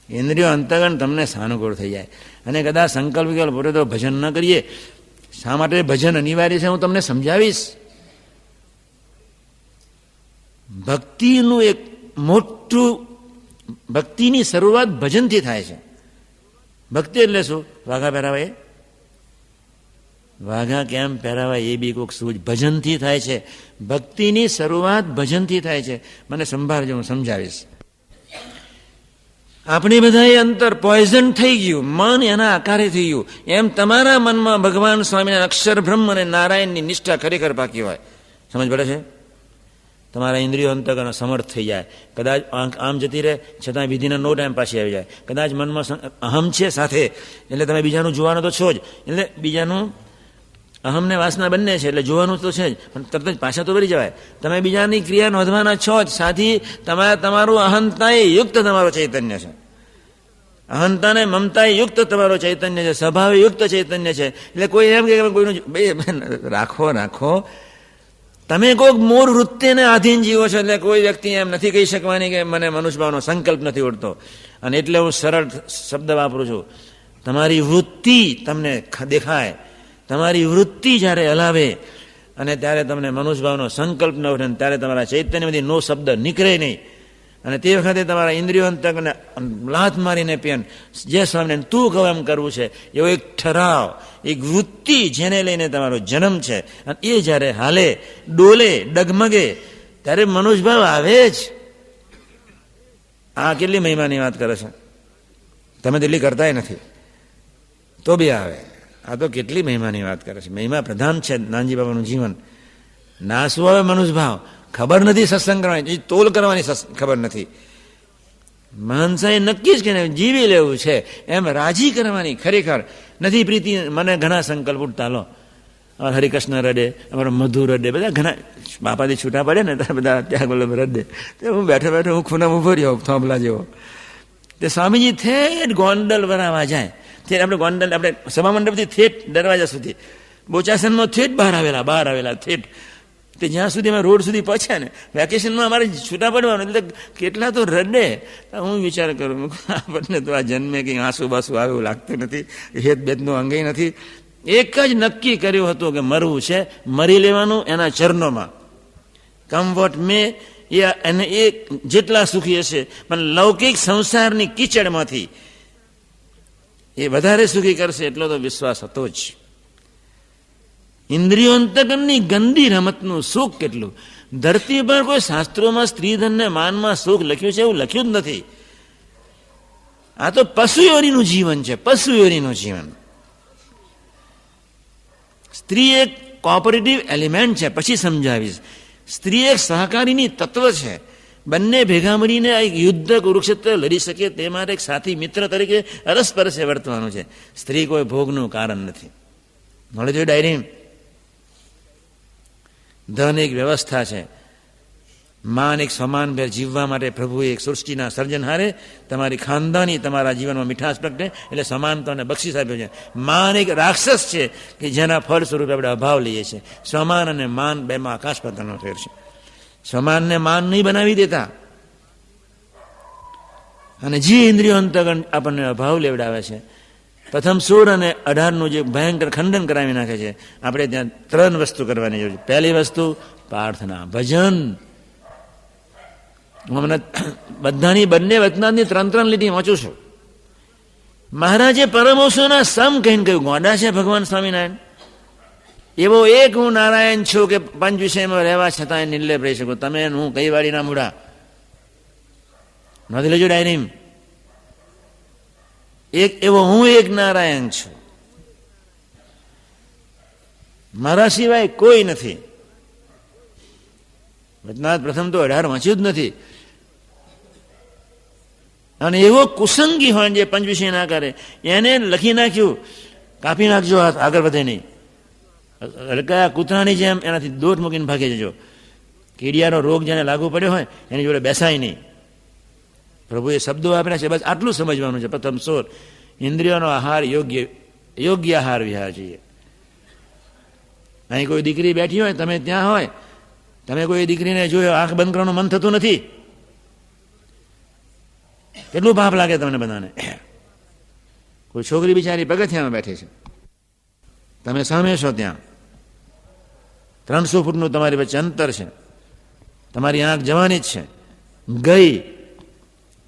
ઇન્દ્રિયો અંતગણ તમને સાનુકૂળ થઈ જાય. અને કદાચ સંકલ્પ વિકલ્પ પોતે તો ભજન ન કરીએ. શા માટે ભજન અનિવાર્ય છે હું તમને સમજાવીશ. ભક્તિનું એક મોટું, ભક્તિની શરૂઆત ભજનથી થાય છે. ભક્તિ એટલે શું? વાઘા પહેરાવાય, વાઘા કેમ પહેરાવાય એ બી કોઈક સૂજ ભજનથી થાય છે. ભક્તિની શરૂઆત ભજનથી થાય છે. મને સંભાળજો, હું સમજાવીશ. આપણે બધાએ અંતર પોઈઝન થઈ ગયું, મન એના આકારે થઈ ગયું. એમ તમારા મનમાં ભગવાન સ્વામીના અક્ષર બ્રહ્મ અને નારાયણની નિષ્ઠા ખરેખર પાકી હોય. સમજ પડે છે? તમારા ઇન્દ્રિયો અંતકરણ સમર્થ થઈ જાય. કદાચ આમ જતી રહે છતાં વિધિના નો ટાઈમ પાછી આવી જાય. કદાચ મનમાં અહમ છે સાથે, એટલે તમે બીજાનું જોવાનું તો છો જ, એટલે બીજાનું અહમને વાસના બંને છે એટલે જોવાનું તો છે જ, પણ તરત જ પાછા તો વળી જવાય. તમે બીજાની ક્રિયા નોંધવાના છો જ, સાથી તમારું અહંતાએ યુક્ત તમારું ચૈતન્ય છે. અહંતાને મમતાએ યુક્ત તમારો ચૈતન્ય છે, સ્વભાવે યુક્ત ચૈતન્ય છે. એટલે કોઈ એમ કે કોઈનું રાખો, તમે કોઈક મૂળ વૃત્તિને આધીન જીવો છો. એટલે કોઈ વ્યક્તિ એમ નથી કહી શકવાની કે મને મનુષ્યભાવનો સંકલ્પ નથી ઉઠતો. અને એટલે હું સરળ શબ્દ વાપરું છું. તમારી વૃત્તિ તમને દેખાય, તમારી વૃત્તિ જ્યારે હલાવે અને ત્યારે તમને મનુષ્યભાવનો સંકલ્પ ન ઉઠે, ત્યારે તમારા ચૈતન્યમાંથી નો શબ્દ નીકળે નહીં. અને તે વખતે તમારા ઇન્દ્રિયો અંતકને લાત મારીને પેન જે સ્વામીને તું કહો એમ કરવું છે, એવો એક ઠરાવ, એક વૃત્તિ જેને લઈને તમારો જન્મ છે, અને એ જ્યારે હાલે, ડોલે, ડગમગે, ત્યારે મનુષ્યભાવ આવે જ. આ કેટલી મહિમાની વાત કરે છે, તમે તેટલી કરતાય નથી તો બી આવે. આ તો કેટલી મહિમાની વાત કરે છે. મહિમા પ્રધાન છે નાનજી બાબાનું જીવન. નાસવો આવે મનુષ્યભાવ, ખબર નથી સત્સંગ કરવાની, તોલ કરવાની ખબર નથી. માનસાએ નક્કી જ કે જીવી લેવું છે એમ રાજી કરવાની ખરેખર નથી પ્રીતિ. મને ઘણા સંકલ્પ ઉઠતા લો, અમારા હરિકૃષ્ણ રડે, અમારા મધુ રડે, બધા ઘણા બાપાથી છૂટા પડે ને ત્યારે બધા ત્યાગ વલ્લભ રડે. તો હું બેઠો બેઠો હું ખૂણામાં ઉભો રહ્યો થોંભલા જેવો. તે સ્વામીજી થેટ ગોંડલ ભરાવા જાય, થેટ આપણે ગોંડલ આપણે સભા મંડપથી થેટ દરવાજા સુધી બોચાસનમાં થેટ બહાર આવેલા થેટ તે જ્યાં સુધી અમે રોડ સુધી પહોંચ્યા ને વેકેશનમાં અમારે છૂટા પડવાનું, એટલે કેટલા તો રડે. હું વિચાર કરું આપણને તો આ જન્મે કંઈ આંસુ બાસુ આવે એવું લાગતું નથી, હેત બેતનું અંગે નથી. એક જ નક્કી કર્યું હતું કે મરવું છે, મરી લેવાનું એના ચરણોમાં. કમવોટ મે એને એ જેટલા સુખી હશે પણ લૌકિક સંસારની કીચડમાંથી એ વધારે સુખી કરશે એટલો તો વિશ્વાસ હતો જ. ઇન્દ્રિયો અંતકરની ગંદી રમતનું સુખ કેટલું. ધરતી પર કોઈ શાસ્ત્રોમાં સ્ત્રીધનને માનમાં સુખ લખ્યું છે એવું લખ્યું જ નથી. આ તો પશુયોનીનું જીવન છે, પશુયોનીનું જીવન. સ્ત્રી એક કોઓપરેટિવ એલિમેન્ટ છે, પછી સમજાવીશ. સ્ત્રી એક સહકારીની તત્વ છે. બંને ભેગા મળીને એક યુદ્ધ કુરુક્ષેત્ર લડી શકે તે માટે એક સાથી મિત્ર તરીકે અરસપરસે વર્તવાનું છે. સ્ત્રી કોઈ ભોગનું કારણ નથી. મળે જો ડાયરી. ધન એક વ્યવસ્થા છે. માન એક સમાન ભેર જીવવા માટે પ્રભુએ એક સૃષ્ટિના સર્જનહારે તમારી ખાનદાની તમારા જીવનમાં મીઠાશ પ્રગટે એટલે સમાનતા અને બક્ષિસ આપ્યો છે. માન એક રાક્ષસ છે કે જેના ફળ સ્વરૂપે આપણે અભાવ લઈએ છીએ. સ્વમાન અને માન બેમાં આકાશ પાતાળનો ફેર છે. સ્વમાનને માન નહીં બનાવી દેતા, અને જે ઇન્દ્રિયો અંતગણ આપણને અભાવ લેવડાવે છે. પ્રથમ 16 અને 18નું જે ભયંકર ખંડન કરાવી નાખે છે. આપણે ત્યાં 3 વસ્તુ કરવાની જરૂર છે. પહેલી વસ્તુ પ્રાર્થના, ભજન. હું હમણાં બધાની બંને વચનાની 3 લીટી વાંચું છું. મહારાજે પરમહંસોના સમ કહીને કહ્યું, ગોડા છે ભગવાન સ્વામિનારાયણ. એવો એક હું નારાયણ છું કે પંચ વિષયમાં રહેવા છતાં નિર્લેપ રહી શકું. તમે હું કઈ વાડીના મૂળા નોંધી લેજો ડાયરી. એક એવો હું એક નારાયણ છું, મારા સિવાય કોઈ નથી. વચનાથ પ્રથમ તો 18 વાંચ્યું જ નથી. અને એવો કુસંગી હોય જે પંચ વિષય ના કરે એને લખી નાખ્યું, કાપી નાખજો હાથ, આગળ વધે નહીં. હલકા કૂતરાની જેમ એનાથી દોટ મૂકીને ભાગી જજો. કીડિયાનો રોગ જેને લાગુ પડ્યો હોય એની જોડે બેસાય નહીં. પ્રભુએ શબ્દો આપ્યા છે, બસ આટલું સમજવાનું છે. પ્રથમ 16 ઇન્દ્રિયોનો આહાર યોગ્ય આહાર વિહાર જોઈએ. અહીં કોઈ દીકરી બેઠી હોય, તમે ત્યાં હોય, તમે કોઈ દીકરીને જોયો, આંખ બંધ કરવાનું મન થતું નથી. કેટલું પાપ લાગે તમને બધાને. કોઈ છોકરી બિચારી પગથિયામાં બેઠી છે, તમે સામે છો, ત્યાં 300 ફૂટનું તમારી વચ્ચે અંતર છે, તમારી આંખ જવાની જ છે. ગઈ,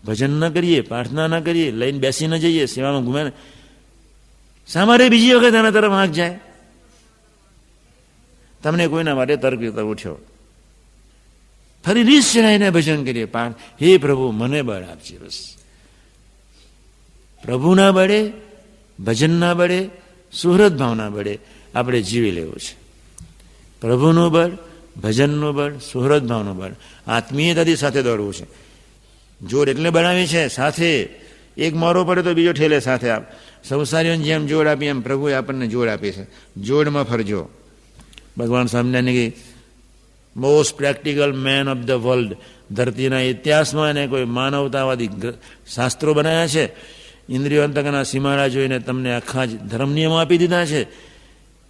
ભજન ન કરીએ, પ્રાર્થના ન કરીએ, લઈને બેસી ન જઈએ, સેવામાં ઘૂમે, સામારે બીજી વખત આના તરફ આંખ જાય. તમને કોઈના માટે તર્ક ઉઠ્યો, ફરી રીસ ચડાઈને ભજન કરીએ. હે પ્રભુ મને બળ આપજે. બસ પ્રભુ ના બળે, ભજન ના બળે, સુહૃદ ભાવના બળે આપણે જીવી લેવું છે. પ્રભુનું બળ, ભજનનું બળ, સુહૃદ ભાવનું બળ, આત્મીયતાથી સાથે દોડવું છે. જોડ એટલે બનાવી છે સાથે. એક મોરો પડે તો બીજો ઠેલે સાથે. આપ સંસારીઓને જેમ જોડ આપી એમ પ્રભુએ આપણને જોડ આપી છે. જોડમાં ફરજો. ભગવાન Swaminarayan most practical man of the world. ધરતીના ઇતિહાસમાં એને કોઈ માનવતાવાદી શાસ્ત્રો બનાવ્યા છે. ઇન્દ્રિયો અંતકના સીમાડા જોઈને તમને આખા જ ધર્મ નિયમો આપી દીધા છે.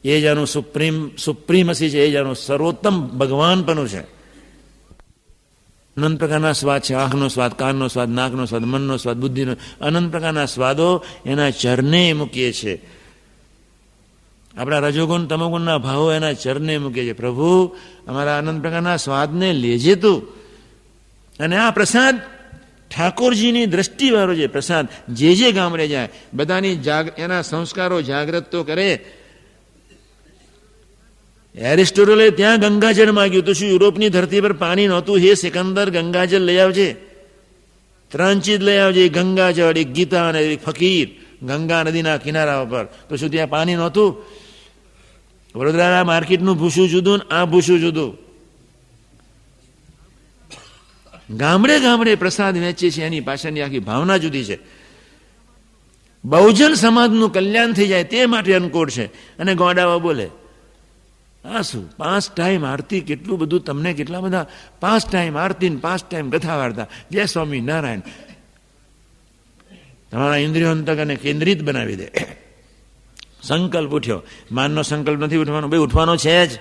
એ જ આનું સુપ્રીમસી છે, એ જ આનું સર્વોત્તમ ભગવાનપણું છે. અનંત પ્રકારના સ્વાદ છે. આંખનો સ્વાદ, કાનનો સ્વાદ, નાકનો સ્વાદ, મનનો સ્વાદ, બુદ્ધિનો, અનંત પ્રકારના સ્વાદો એના ચરણે મૂકીએ છીએ. આપણા રજોગુણ તમોગુણના ભાવો એના ચરણે મૂકીએ છીએ. પ્રભુ અમારા અનંત પ્રકારના સ્વાદને લેજે તું. અને આ પ્રસાદ ઠાકોરજીની દ્રષ્ટિવાળો જે પ્રસાદ જે ગામડે જાય બધાની એના સંસ્કારો જાગૃત તો કરે. એરિસ્ટોટલે ત્યાં ગંગાજળ માંગ્યું તો શું યુરોપની ધરતી પર પાણી નહોતું? હે સિકંદર, ગંગાજળ લઈ આવજે. 3 ચીજ લઈ આવજે, ગંગાજળ, એક ગીતા અને એક ફકીર, ગંગા નદીના કિનારા પર. તો શું ત્યાં પાણી નહોતું? વડોદરાના માર્કેટનું ભૂસું જુદું ને આ ભૂસું જુદું. ગામડે ગામડે પ્રસાદ વેચે છે, એની પાછળની આખી ભાવના જુદી છે. બહુજન સમાજનું કલ્યાણ થઈ જાય તે માટે અનુકૂળ છે. અને ગોડાઓ બોલે આ શું 5 ટાઈમ આરતી, કેટલું બધું તમને, કેટલા બધા 5 ટાઈમ આરતી ને 5 ટાઈમ કથા વાર્તા. જય સ્વામી નારાયણ. તમારા ઇન્દ્રિયો અંતકને કેન્દ્રિત બનાવી દે. સંકલ્પ ઉઠ્યો, માનનો સંકલ્પ નથી ઉઠવાનો. ભાઈ ઉઠવાનો છે જ.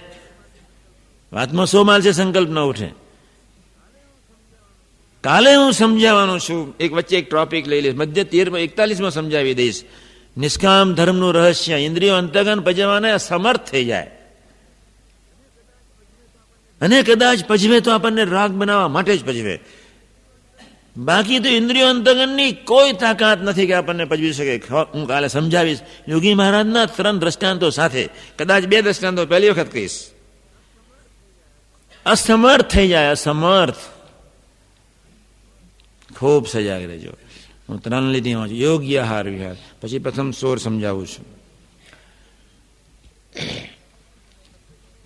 વાતમાં 100 માલ છે, સંકલ્પ ન ઉઠે. કાલે હું સમજાવવાનું છું, એક વચ્ચે એક ટોપિક લઈ લઈશ, મધ્ય 13:41 સમજાવી દઈશ. નિષ્કામ ધર્મનું રહસ્ય. ઇન્દ્રિયો અંતગન પજવાને સમર્થ થઈ જાય અને કદાચ પજવે તો આપણને રાગ બનાવવા માટે જ પજવે. બાકી તો ઇન્દ્રિયો અંતગનની કોઈ તાકાત નથી કે આપણને પજવી શકે. હું કાલે સમજાવીશ યોગી મહારાજના 3 દ્રષ્ટાંતો સાથે, કદાચ 2 દ્રષ્ટાંતો પહેલી વખત કહીશ. અસમર્થ થઈ જાય, અસમર્થ. ખૂબ સજાગ રહેજો. હું 3 લીટીમાં છું. યોગ્ય આહાર વિહાર, પછી પ્રથમ 16 સમજાવું છું.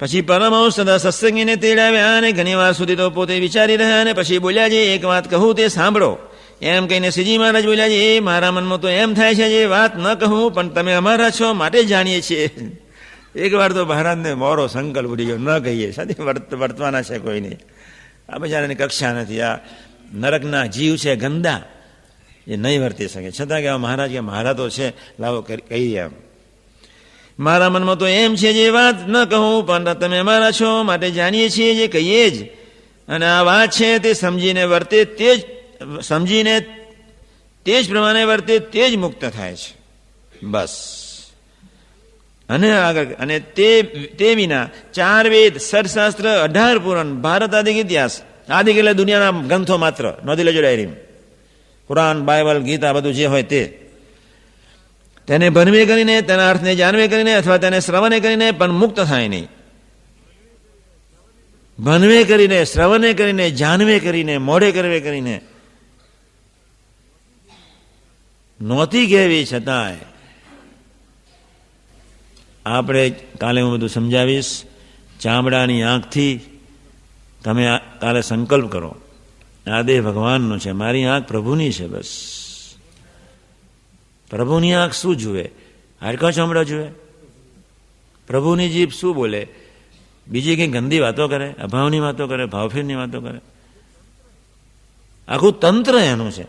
પછી પરમહંસ સદા સત્સંગીને તેડાવ્યા અને ઘણી વાર સુધી તો પોતે વિચારી રહ્યા. અને પછી બોલ્યા છે, એક વાત કહું તે સાંભળો. એમ કહીને શ્રીજી મહારાજ બોલ્યા છે, એ મારા મનમાં તો એમ થાય છે જે વાત ન કહું, પણ તમે અમારા છો માટે જાણીએ છીએ. એક વાર તો મહારાજને મોરો સંકલ્પ ઉડી ગયો, ન કહીએ, સાથે વર્તવાના છે કોઈ નહીં. આ બજારાની કક્ષા નથી. આ નરકના જીવ છે, ગંદા, એ નહીં વર્તી શકે. છતાં કે મહારાજ કે મારા તો છે, લાવો કહીએ. એમ મારા મનમાં તો એમ છે જે વાત ન કહું, પણ તમે અમારા છો માટે જાણીએ છીએ જે કહીએ જ. અને આ વાત છે તે સમજીને વર્તે તે જ, સમજીને તે જ પ્રમાણે વર્તે તે જ મુક્ત થાય છે. બસ. અને આગળ, અને તે વિના 4 વેદ, સર્વશાસ્ત્ર, 18 પુરાણ, ભારત આદિક ઇતિહાસ, આદિક એટલે દુનિયાના ગ્રંથો માત્ર, નોંધી લેજો ડાયરી. કુરાન, બાઇબલ, ગીતા, બધું જે હોય તે, તેને ભણવે કરીને, તેના અર્થને જાણવે કરીને અથવા તેને શ્રવણે કરીને પણ મુક્ત થાય નહીં. ભણવે કરીને, શ્રવણે કરીને, જાણવે કરીને, મોઢે કરવે કરીને નહોતી કહેવી, છતાંય આપણે કાલે હું બધું સમજાવીશ. ચામડાની આંખથી તમે કાલે સંકલ્પ કરો, આ દેહ ભગવાનનો છે, મારી આંખ પ્રભુની છે. બસ. પ્રભુની આંખ શું જુએ? હાડકા ચામડા જુએ? પ્રભુની જીભ શું બોલે? બીજી કંઈ ગંદી વાતો કરે, અભાવની વાતો કરે, ભાવફેરની વાતો કરે? આખું તંત્ર એનું છે.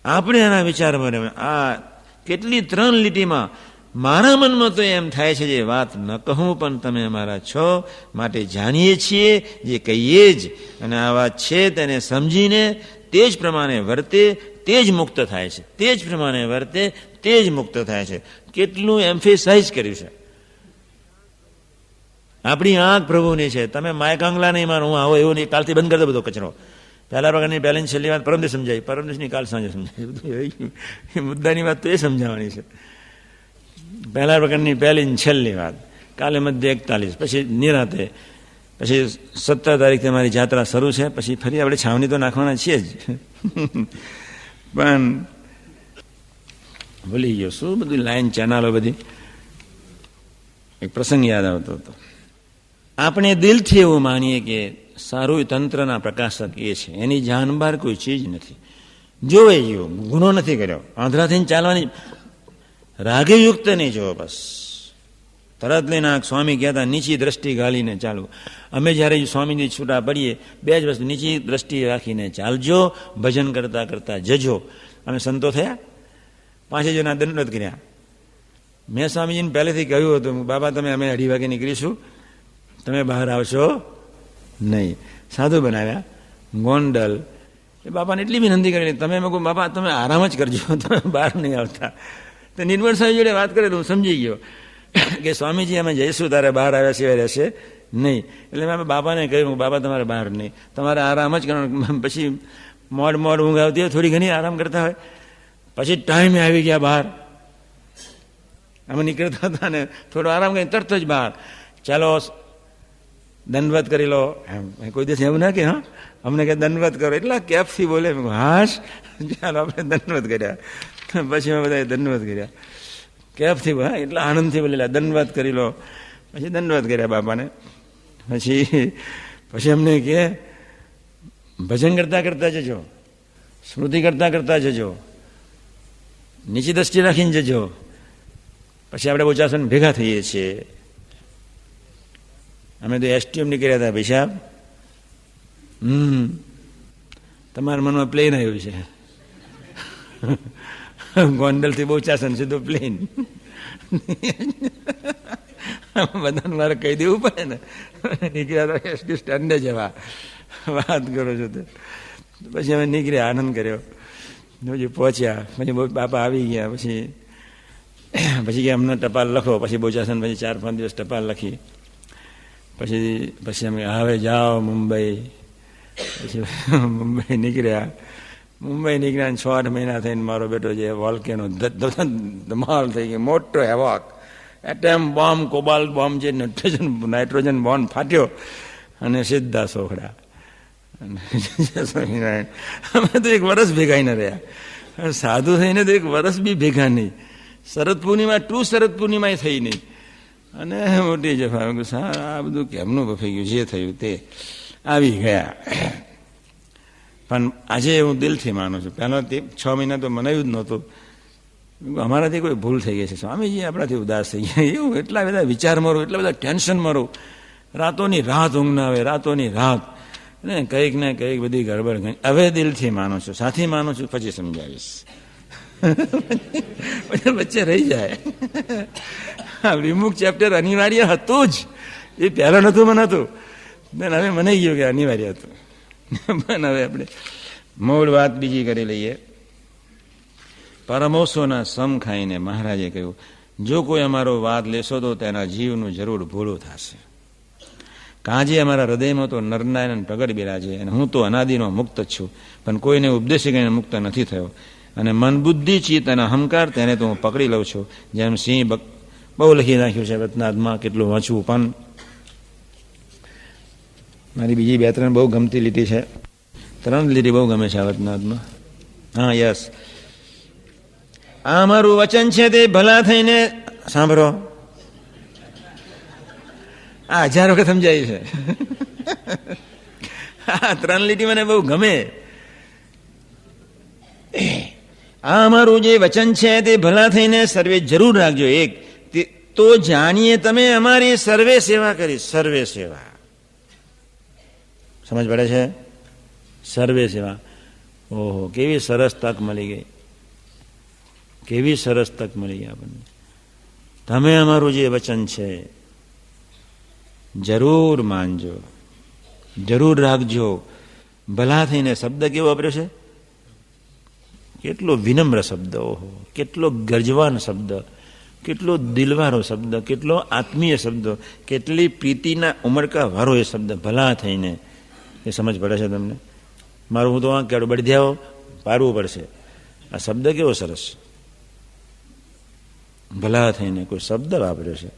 આપણે એના વિચાર બને. આ કેટલી 3 લીટીમાં મારા મનમાં તો એમ થાય છે જે વાત ન કહું, પણ તમે અમારા છો માટે જાણીએ છીએ જે કહીએ જ. અને આ વાત છે તેને સમજીને તે જ પ્રમાણે વર્તે તે જ મુક્ત થાય છે. તે જ પ્રમાણે વર્તે તે જ મુક્ત થાય છે. કેટલું એમ્ફેસાઇઝ કર્યું છે. આપણી આંખ પ્રભુની છે. તમે માયકાંગલા નહીં માનો, હું આવો એવો નહીં, કાલથી બંધ કરી દો બધો કચરો. પહેલા પ્રકારની પહેલી છેલ્લી વાત પરમદિવસ સમજાવી, પરમદિવસની કાલ સાંજે સમજાવી. એ મુદ્દાની વાત તો એ સમજાવવાની છે. પહેલા પ્રકારની પહેલી છેલ્લી વાત કાલે મધ્ય 41, પછી નિરાતે, પછી 17 તારીખથી મારી જાત્રા શરૂ છે. પછી ફરી આપણે છાવણી તો નાખવાના છીએ જ. પણ ભૂલી ગયો શું બધું લાઈન ચેનલો બધી. એક પ્રસંગ યાદ આવતો હતો. આપણે દિલથી એવું માનીએ કે સારું તંત્રના પ્રકાશક એ છે, એની જાનબાર કોઈ ચીજ નથી. જોવે જેવો ગુનો નથી કર્યો, આંધળા થઈને ચાલવાની, રાગયુક્ત નહીં જોવો. બસ તરત લઈને સ્વામી કહેતા નીચી દ્રષ્ટિ ગાળીને ચાલવું. અમે જ્યારે સ્વામીની છૂટા પડીએ 2 જ વસ્તુ, નીચી દ્રષ્ટિ રાખીને ચાલજો, ભજન કરતા કરતા જજો. અમે સંતો થયા, 5 જણા દંડવત કર્યા. મેં સ્વામીજીને પહેલેથી કહ્યું હતું, બાબા તમે અમે 2:30 વાગે નીકળીશું, તમે બહાર આવશો નહીં. સાધુ બનાવ્યા, ગોંડલ. એ બાપાને એટલી વિનંતી કરી, તમે એમ કહું બાપા તમે આરામ જ કરજો, તમે બહાર નહીં આવતા. તો નિર્મળ સ્વામી જોડે વાત કરે તો હું સમજી ગયો કે સ્વામીજી અમે જઈશું તારે બહાર આવ્યા સિવાય રહેશે નહીં. એટલે મેં બાપાને કહ્યું, બાપા તમારે બહાર નહીં, તમારે આરામ જ કરવાનો. પછી મોડ ઊંઘ આવતી હોય, થોડી ઘણી આરામ કરતા હોય, પછી ટાઈમે આવી ગયા બહાર. અમે નીકળતા હતા ને થોડો આરામ કરી તરત જ બહાર, ચાલો દંડવત કરી લો. એમ કોઈ દિવસ એવું ના કે હા અમને કે દંડવત કરો, એટલા કેફથી બોલે. હાશ, ચાલો આપણે દંડવત કર્યા. પછી અમે બધા દંડવત કર્યા કેફથી, હા એટલા આનંદથી બોલેલા, દંડવત કરી લો. પછી દંડવત કર્યા બાપાને. પછી અમને કે ભજન કરતા કરતા જજો, સ્મૃતિ કરતા કરતા જજો, નીચી દ્રષ્ટિ રાખીને જજો. પછી આપણે બોચાસન ભેગા થઈએ છીએ. અમે તો એસટીએમ નીકળ્યા હતા, ભાઈ સાહેબ તમારા મનમાં પ્લેન આવ્યું છે. ગોંડલથી બોચાસન સીધું પ્લેન. બધાને મારે કહી દેવું પડે ને. નીકળ્યા તો એસટી સ્ટેન્ડે જવા, વાત કરો છો તો. પછી અમે નીકળ્યા, આનંદ કર્યો, પછી પહોંચ્યા. પછી બાપા આવી ગયા. પછી કે અમને ટપાલ લખો. પછી બોચાસન પછી 4-5 દિવસ ટપાલ લખી. પછી અમે હવે જાઓ મુંબઈ. પછી મુંબઈ નીકળ્યા. 6-8 મહિના થઈને મારો બેટો જે વોલ્કેનો ધમાલ થઈ ગયો, મોટો હેવાક, એટમ બોમ્બ, કોબાલ્ટ બોમ્બ, જે નાઇટ્રોજન બોમ્બ ફાટ્યો અને સીધા સોખડા. સ્વામિનારાયણ. અમે તો 1 વર્ષ ભેગા ન રહ્યા. સાધુ થઈને તો 1 વર્ષ બી ભેગા નહીં. શરદ પૂર્ણિમા શરદ પૂર્ણિમા થઈ નહીં. અને મોટી જફા. આ બધું કેમનું બફાઈ ગયું, જે થયું તે આવી ગયા. પણ આજે હું દિલથી માનું છું. પહેલાં તે 6 મહિના તો મનાવ્યું જ નહોતું. અમારાથી કોઈ ભૂલ થઈ ગઈ છે, સ્વામીજી આપણાથી ઉદાસ થઈ ગયા. એવું એટલા બધા વિચારમાં રહું, એટલા બધા ટેન્શનમાં રહું, રાતોની રાત ઊંઘ ના આવે, રાતોની રાત ને કંઈક ને કંઈક બધી ગડબડ. હવે દિલથી માનું છું, સાથી માનું છું, પછી સમજાવીશ. પછી વચ્ચે રહી જાય. વિમુખ ચેપ્ટર અનિવાર્ય હતું જ, એ પહેલાં નહોતું મનાતું, હવે મને ગયું કે અનિવાર્ય હતું. પણ હવે આપણે મૂળ વાત બીજી કરી લઈએ. પરમોસોના સમ ખાઈને મહારાજે કહ્યું, જો કોઈ અમારો વાત લેશો તો તેના જીવનું જરૂર ભૂલું થશે. કાજે અમારા હૃદયમાં તો નરનારાયણ પ્રગટ બિરાજે, અને હું તો અનાદિનો મુક્ત જ છું, પણ કોઈને ઉપદેશ કરીને મુક્ત નથી થયો. અને મન બુદ્ધિ ચિત્ત અને અહંકાર તેને તો હું પકડી લઉં છું. જેમ સિંહ બહુ લખી નાખ્યું છે વતનાથમાં, કેટલું વાંચવું. પણ મારી બીજી 2-3 બહુ ગમતી લીટી છે. 3 લીટી બહુ ગમે છે વતનાથમાં. હા, યસ. આ મારું વચન છે તે ભલા થઈને સાંભળો. આ 1000 વખત સમજાય છે. આ 3 લીટી મને બહુ ગમે. આ અમારું જે વચન છે તે ભલા થઈને સર્વે જરૂર રાખજો. એક તો જાણીએ તમે અમારી સર્વે સેવા કરી. સર્વે સેવા સમજ પડે છે? સર્વે સેવા. ઓહો, કેવી સરસ તક મળી ગઈ, કેવી સરસ તક મળી ગઈ આપણને. તમે અમારું જે વચન છે જરૂર માનજો, જરૂર રાખજો. ભલા થઈને શબ્દ કેવો વાપર્યો છે? કેટલો વિનમ્ર શબ્દ, ઓહો, કેટલો ગરજવાન શબ્દ, કેટલો દિલવારો શબ્દ, કેટલો આત્મીય શબ્દ, કેટલી પ્રીતિના ઉમળકા વાળો એ શબ્દ, ભલા થઈને. એ સમજ પડે છે તમને? મારું હું તો આ કેળું બળધ્યાઓ પાડવું પડશે. આ શબ્દ કેવો સરસ, ભલા થઈને કોઈ શબ્દ વાપર્યો છે.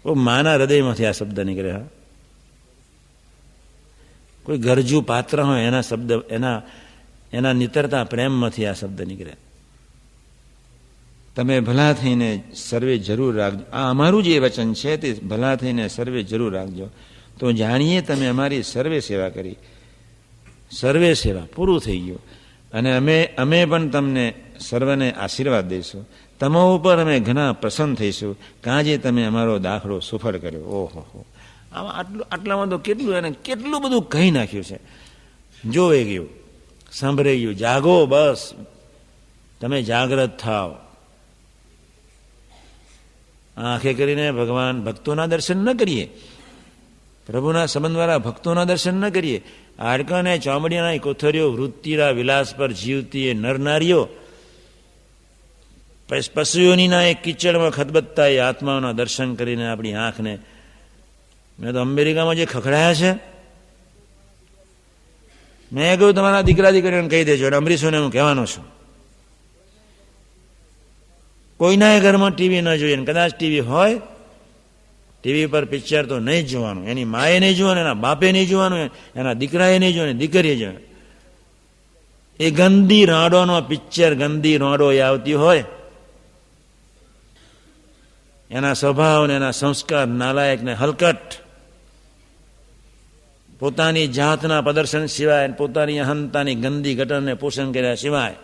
ઓ માના હૃદયમાંથી આ શબ્દ નીકળે. હા, કોઈ ગરજુ પાત્ર હોય એના શબ્દ, એના નિતરતા પ્રેમમાંથી આ શબ્દ નીકળે. તમે ભલા થઈને સર્વે જરૂર રાખજો. આ અમારું જે વચન છે તે ભલા થઈને સર્વે જરૂર રાખજો. તો જાણીએ તમે અમારી સર્વે સેવા કરી. સર્વે સેવા પૂરું થઈ ગયું. અને અમે પણ તમને સર્વને આશીર્વાદ દઈશું. તમારા ઉપર અમે ઘણા પ્રસન્ન થઈશું, કાજે તમે અમારો દાખલો સુફળ કર્યો. ઓહો, આમાં આટલામાં તો કેટલું બધું કહી નાખ્યું છે. જોવે ગયું, સાંભળે ગયું. જાગો, બસ તમે જાગ્રત થાવ. આંખે કરીને ભક્તોના દર્શન ન કરીએ, પ્રભુના સંબંધવાળા ભક્તોના દર્શન ન કરીએ. હાડકા અને ચામડીના કોથરીઓ વૃત્તિના વિલાસ પર જીવતી એ નરનારીઓ, પશુઓનીના એ કિચડમાં ખદબત્તા એ આત્માઓના દર્શન કરીને આપણી આંખને મેં તો અમેરિકામાં જે ખખડાયા છે, મેં કહ્યું તમારા દીકરા દીકરીઓને કહી દેજો, અને અમરીશોને હું કહેવાનો છું, કોઈના ઘરમાં ટીવી ન જોઈએ. કદાચ ટીવી હોય, ટીવી પર પિક્ચર તો નહીં જ જોવાનું. એની માએ નહીં જોવાનું, એના બાપે નહીં જોવાનું, એના દીકરાએ નહીં જોવાનું, દીકરીએ જોવાનું. એ ગંદી રાડોનો પિક્ચર, ગંદી રાડો એ આવતી હોય, એના સ્વભાવ ને એના સંસ્કાર નાલાયક ને હલકટ, પોતાની જાતના પ્રદર્શન સિવાય, પોતાની અહંતાની ગંદી ગટરને પોષણ કર્યા સિવાય,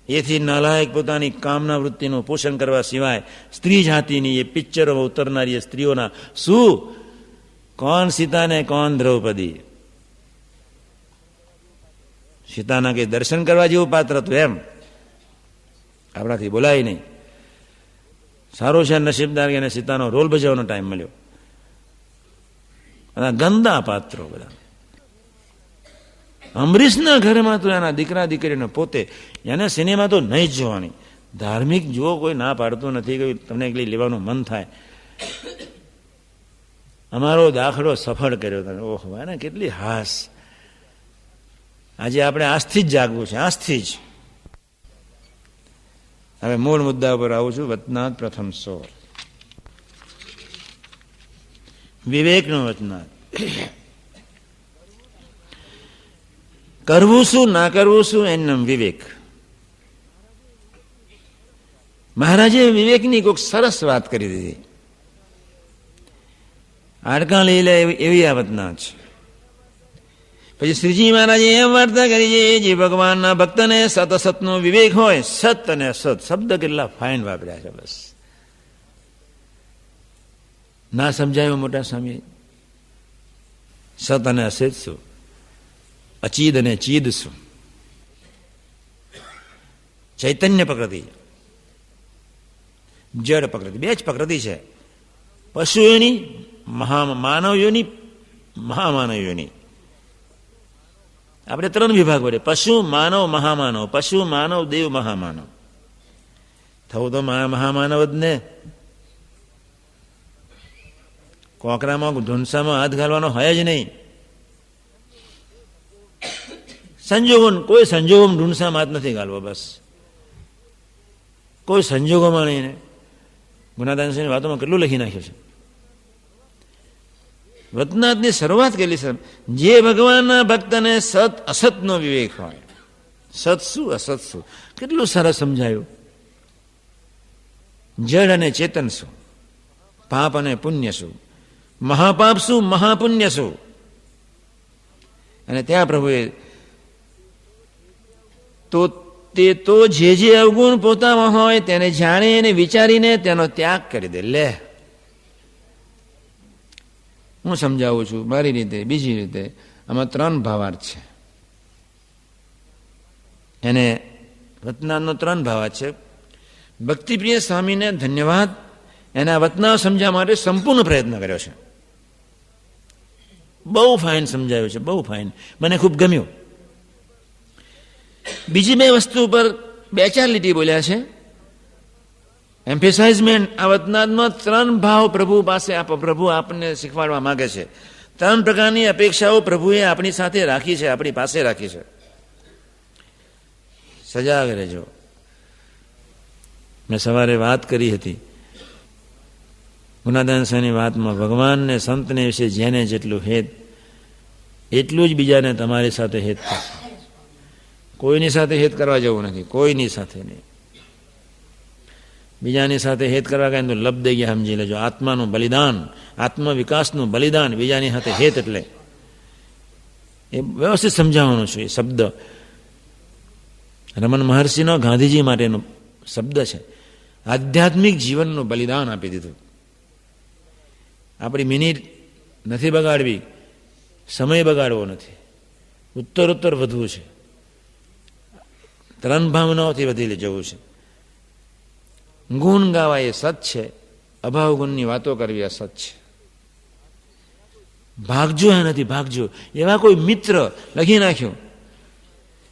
એથી નાલાયક પોતાની કામના વૃત્તિનું પોષણ કરવા સિવાય, સ્ત્રી જાતિની એ પિક્ચરોમાં ઉતરનારી એ સ્ત્રીઓના શું, કોણ સીતા ને કોણ દ્રૌપદી? સીતાના કે દર્શન કરવા જેવું પાત્ર હતું એમ? આપણાથી બોલાય નહીં. સારું છે નસીબદાર એને સીતાનો રોલ ભજવવાનો ટાઈમ મળ્યો. બધા ગંદા પાત્રો બધા. અમરીશના ઘરમાં તો એના દીકરા દીકરીને પોતે, એને સિનેમા તો નહીં જ જોવાની. ધાર્મિક જો કોઈ ના પાડતું નથી, કોઈ તમને એકલી લેવાનું મન થાય. અમારો દાખલો સફળ કર્યો તમે. ઓહો, એને કેટલી હાસ. આજે આપણે આજથી જ જાગવું છે, આજથી જ. હવે મૂળ મુદ્દા ઉપર આવું છું. વતનાથ પ્રથમ 16. વિવેકનો વતનાથ. કરવું શું ના કરવું શું એનું નામ વિવેક. મહારાજે વિવેકની કોઈક સરસ વાત કરી દીધી. હાડકાં લઈ લે એવી આ વતનાથ છે. પછી શ્રીજી મહારાજે એમ વાર્તા કરી છે, જે ભગવાનના ભક્તને સત અસતનો વિવેક હોય. સત અને અસત શબ્દ કેટલા ફાઇન વાપર્યા છે. બસ ના સમજાયું મોટા સ્વામી. સત અને અસત શું, અચીદ અને ચીદ શું? ચૈતન્ય પ્રકૃતિ, જડ પ્રકૃતિ, બે જ પ્રકૃતિ છે. પશુ યોની, માનવ યોની, મહામાનવ યોની. આપણે 3 વિભાગ પડે: પશુ, માનવ, મહામાનવ. પશુ, માનવ, દેવ, મહામાનવ. થવું તો મહામાનવ જ ને. કોકરામાં ઢૂંસામાં હાથ ઘાલવાનો હોય જ નહીં. સંજોગો, કોઈ સંજોગોમાં ઢૂંસામાં હાથ નથી ઘાલવો. બસ કોઈ સંજોગોમાં નહીં. ને ગુણાદાનસિંહની વાતોમાં કેટલું લખી નાખ્યું છે. વતનાથની શરૂઆત કરેલી છે. જે ભગવાનના ભક્તને સત અસતનો વિવેક હોય. સત શું અસત શું કેટલું સરસ સમજાયું. જડ અને ચેતન શું, પાપ અને પુણ્ય શું, મહાપાપ શું, મહાપુણ્ય શું. અને ત્યાં પ્રભુએ તો તે તો જે અવગુણ પોતામાં હોય તેને જાણી અને વિચારીને તેનો ત્યાગ કરી દે. લે, હું સમજાવું છું મારી રીતે, બીજી રીતે. આમાં 3 ભાવાર્થ છે. એને વતનાથનો 3 ભાવાર્થ છે. ભક્તિપ્રિય સ્વામીને ધન્યવાદ. એના વતનાવ સમજવા માટે સંપૂર્ણ પ્રયત્ન કર્યો છે. બહુ ફાઇન સમજાયું છે, બહુ ફાઇન. મને ખૂબ ગમ્યું. બીજી 2 વસ્તુ ઉપર 2-4 લીટી બોલ્યા છે. એમ્ફેસાઇઝમેન્ટ આ વતનાથમાં 3 ભાવ પ્રભુ પાસે, પ્રભુ આપણને શીખવાડવા માંગે છે. 3 પ્રકારની અપેક્ષાઓ પ્રભુએ આપણી સાથે રાખી છે, આપણી પાસે રાખી છે. સજાગ રહેજો. મેં સવારે વાત કરી હતી ગુણાદાન સ્વામીની વાતમાં, ભગવાનને સંતને વિશે જેને જેટલું હેત એટલું જ બીજાને તમારી સાથે હેત થશે. કોઈની સાથે હેત કરવા જવું નથી, કોઈની સાથે નહીં. બીજાની સાથે હેત કરવા કાંઈ તો લબ દઈ ગયા સમજી લેજો. આત્માનું બલિદાન, આત્મવિકાસનું બલિદાન, બીજાની સાથે હેત એટલે એ વ્યવસ્થિત સમજાવવાનું છે. એ શબ્દ રમણ મહર્ષિનો ગાંધીજી માટેનો શબ્દ છે. આધ્યાત્મિક જીવનનું બલિદાન આપી દીધું. આપણી મિનિટ નથી બગાડવી, સમય બગાડવો નથી, ઉત્તરોત્તર વધવું છે, 3 ભાવનાઓથી વધી જવું છે. ગુણ ગાવા એ સત છે, અભાવ ગુણની વાતો કરવી આ સત છે. ભાગજો એ નથી, ભાગજો. એવા કોઈ મિત્ર લખી નાખ્યું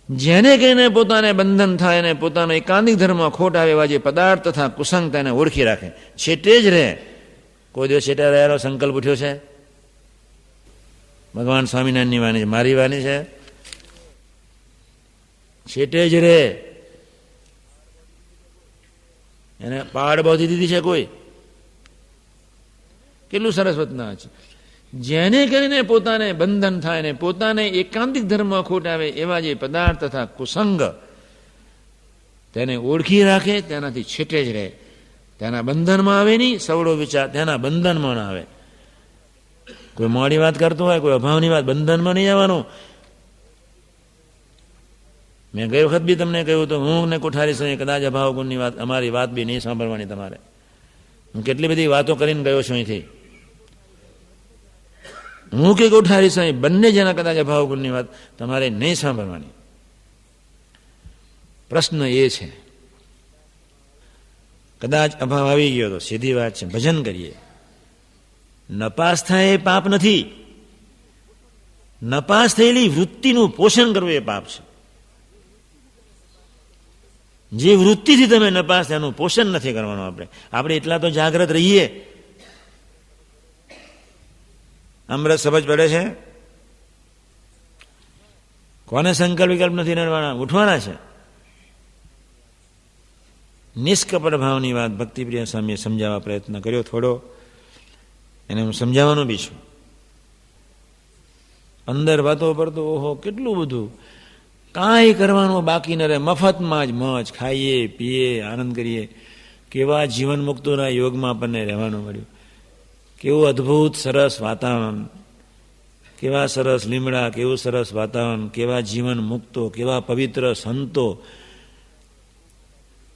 જેને કહીને પોતાને બંધન થાય અને પોતાનો એકાંતિક ધર્મમાં ખોટ આવે એવા જે પદાર્થ તથા કુસંગ તેને ઓળખી રાખે, છેટે જ રહે. કોઈ દિવસ છેટા રહેલો સંકલ્પ ઉઠ્યો છે? ભગવાન સ્વામિનારાયણની વાણી છે, મારી વાણી છે. છેટે જ રે, એને પહાડ બાંધી દીધી છે કોઈ? કેટલું સરસ વતના છે. જેને કરીને પોતાને બંધન થાય ને પોતાને એકાંતિક ધર્મમાં ખોટ આવે એવા જે પદાર્થ તથા કુસંગ તેને ઓળખી રાખે, તેનાથી છેટે જ રહે. તેના બંધનમાં આવે નહીં, સવડો વિચાર તેના બંધનમાં ના આવે. કોઈ મોડી વાત કરતો હોય, કોઈ અભાવની વાત, બંધનમાં નહીં આવવાનું. મેં ગઈ વખત બી તમને કહ્યું તો હું ને કોઠારી સાંઈ કદાચ અભાવ ગુણની વાત, અમારી વાત બી નહીં સાંભળવાની તમારે. હું કેટલી બધી વાતો કરીને ગયો છું અહીંથી. હું કે કોઠારી સાંઈ બંને જણા કદાચ અભાવ ગુણની વાત તમારે નહીં સાંભળવાની. પ્રશ્ન એ છે, કદાચ અભાવ આવી ગયો તો સીધી વાત છે, ભજન કરીએ. નપાસ થાય એ પાપ નથી. નપાસ થયેલી વૃત્તિનું પોષણ કરવું એ પાપ છે. જે વૃત્તિથી તમે નપાસ એનું પોષણ નથી કરવાનું. આપણે એટલા તો જાગ્રત રહીએ. અમૃત સમજ પડે છે? કોને સંકલ્પ વિકલ્પ નથી નડવાના, ઉઠવાના છે. નિષ્કપટ ભાવની વાત ભક્તિપ્રિય સ્વામીએ સમજાવવા પ્રયત્ન કર્યો થોડો, એને હું સમજાવવાનો બી છું. અંદર વાતો પડતો ઓહો કેટલું બધું, કાંઈ કરવાનું બાકી ન રહે, મફતમાં જ મોજ, ખાઈએ પીએ આનંદ કરીએ. કેવા જીવન મુક્તોના યોગમાં આપણને રહેવાનું મળ્યું. કેવું અદ્ભુત સરસ વાતાવરણ, કેવા સરસ લીમડા, કેવું સરસ વાતાવરણ, કેવા જીવન મુક્તો, કેવા પવિત્ર સંતો.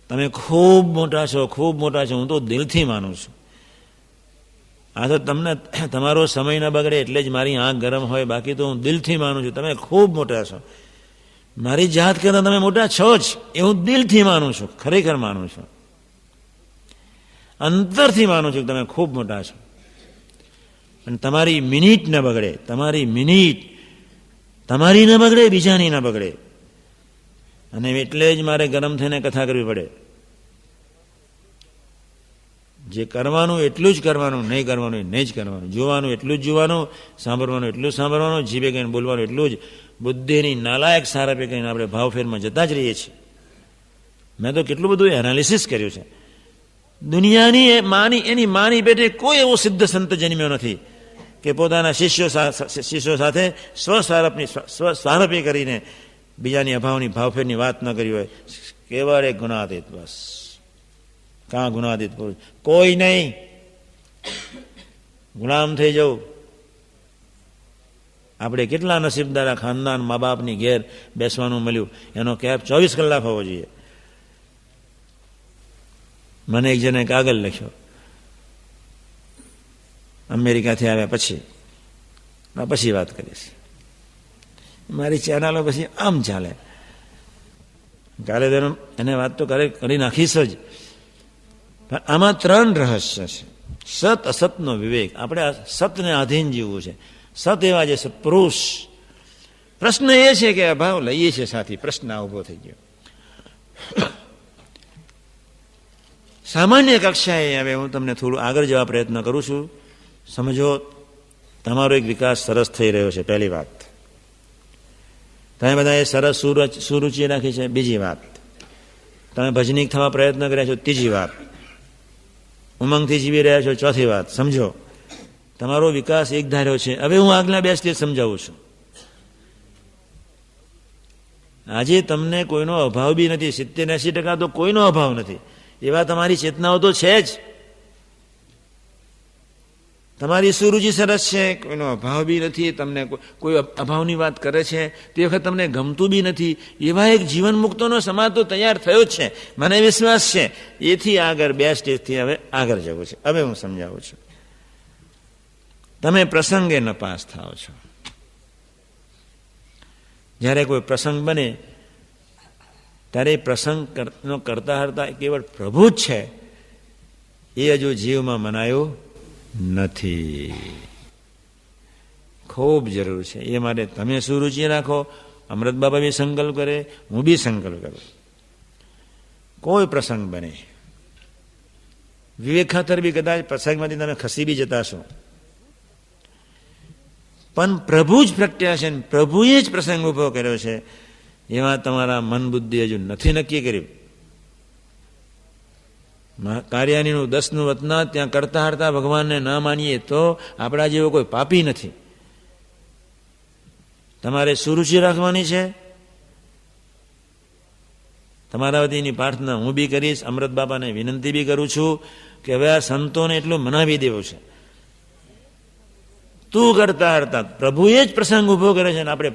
તમે ખૂબ મોટા છો, ખૂબ મોટા છો, હું તો દિલથી માનું છું. આ તો તમને તમારો સમય ન બગડે એટલે જ મારી આંખ ગરમ હોય, બાકી તો હું દિલથી માનું છું તમે ખૂબ મોટા છો. મારી જાત કરતા તમે મોટા છો જ એ હું દિલથી માનું છું, ખરેખર માનું છું, અંતરથી માનું છું કે તમે ખૂબ મોટા છો. અને તમારી મિનિટ ન બગડે, તમારી મિનિટ તમારી ન બગડે, બીજાની ન બગડે. અને એટલે જ મારે ગરમ થઈને કથા કરવી પડે. જે કરવાનું એટલું જ કરવાનું, નહીં કરવાનું એ નહીં જ કરવાનું. જોવાનું એટલું જ જોવાનું, સાંભળવાનું એટલું જ સાંભળવાનું, જીભે કહીને બોલવાનું એટલું જ. બુદ્ધિની નાલાયક સારપે કહીને આપણે ભાવફેરમાં જતા જ રહીએ છીએ. મેં તો કેટલું બધું એનાલિસિસ કર્યું છે. દુનિયાની એની માની પેટે કોઈ એવો સિદ્ધ સંત જન્મ્યો નથી કે પોતાના શિષ્યો સાથે સ્વારપી કરીને બીજાની અભાવની ભાવફેરની વાત ન કરી હોય. કેવળ એક ગુણાતીત, બસ. કાં ગુણાતીત પુરુષ કોઈ નહીં. ગુલામ થઈ જવું. આપણે કેટલા નસીબદારા ખાનદાન, મા બાપની ઘેર બેસવાનું મળ્યું, એનો કેપ 24 કલાક હોવો જોઈએ. મને એક જણે કાગળ લખ્યો અમેરિકાથી આવ્યા પછી વાત કરીશ. મારી ચેનલો પછી આમ ચાલે. કાલે એને વાત તો કરી નાખીશ જ. પણ આમાં 3 રહસ્ય છે. સત અસતનો વિવેક. આપણે આ સતને આધીન જીવવું છે. સત એવા જે સત્પુરુષ. પ્રશ્ન એ છે કે અભાવ લઈએ છે સાથી. પ્રશ્ન ઉભો થઈ ગયો. સામાન્ય કક્ષાએ હવે હું તમને થોડું આગળ જવા પ્રયત્ન કરું છું. સમજો, તમારો એક વિકાસ સરસ થઈ રહ્યો છે. પહેલી વાત, તમે બધાએ સરસ સુરુચિ રાખી છે. બીજી વાત, તમે ભજનીક થવા પ્રયત્ન કર્યા છો. ત્રીજી વાત, ઉમંગથી જીવી રહ્યા છો. ચોથી વાત, સમજો તમારો વિકાસ એક ધાર્યો છે. હવે હું આગલા 2 સ્ટેજ સમજાવું છું. આજે તમને કોઈનો અભાવ બી નથી. 70-80% તો કોઈનો અભાવ નથી. એવા તમારી ચેતનાઓ તો છે જ. તમારી સુરુચિ સરસ છે, કોઈનો અભાવ બી નથી. તમને કોઈ અભાવની વાત કરે છે તે વખત તમને ગમતું બી નથી. એવા એક જીવન મુક્તોનો સમાજ તો તૈયાર થયો જ છે, મને વિશ્વાસ છે. એથી આગળ 2 સ્ટેજથી હવે આગળ જવું છે. હવે હું સમજાવું છું. તમે પ્રસંગે નપાસ થાઓ છો. જ્યારે કોઈ પ્રસંગ બને ત્યારે પ્રસંગ કરતા હરતા કેવળ પ્રભુ જ છે એ હજુ જીવમાં મનાયો નથી. ખૂબ જરૂર છે. એ માટે તમે સુરુચિ રાખો. અમૃત બાબા બી સંકલ્પ કરે, હું બી સંકલ્પ કરું. કોઈ પ્રસંગ બને, વિવેક ખાતર બી કદાચ પ્રસંગમાંથી તમે ખસી બી જતા છો, પણ પ્રભુ જ પ્રગટ્યા છે, પ્રભુએ જ પ્રસંગ ઉભો કર્યો છે, એવા તમારા મન બુદ્ધિ હજુ નથી નક્કી કર્યું. કાર્યાનીનું 10નું વતના ત્યાં કરતા હરતા ભગવાનને ના માનીએ તો આપણા જેવો કોઈ પાપી નથી. તમારે સુરુચિ રાખવાની છે. તમારા વતીની પ્રાર્થના હું બી કરીશ, અમૃત બાપાને વિનંતી બી કરું છું કે હવે આ સંતોને એટલું મનાવી દેવું છે. તું કરતા હરતા પ્રભુએ જ પ્રસંગ ઉભો કરે છે. આપણે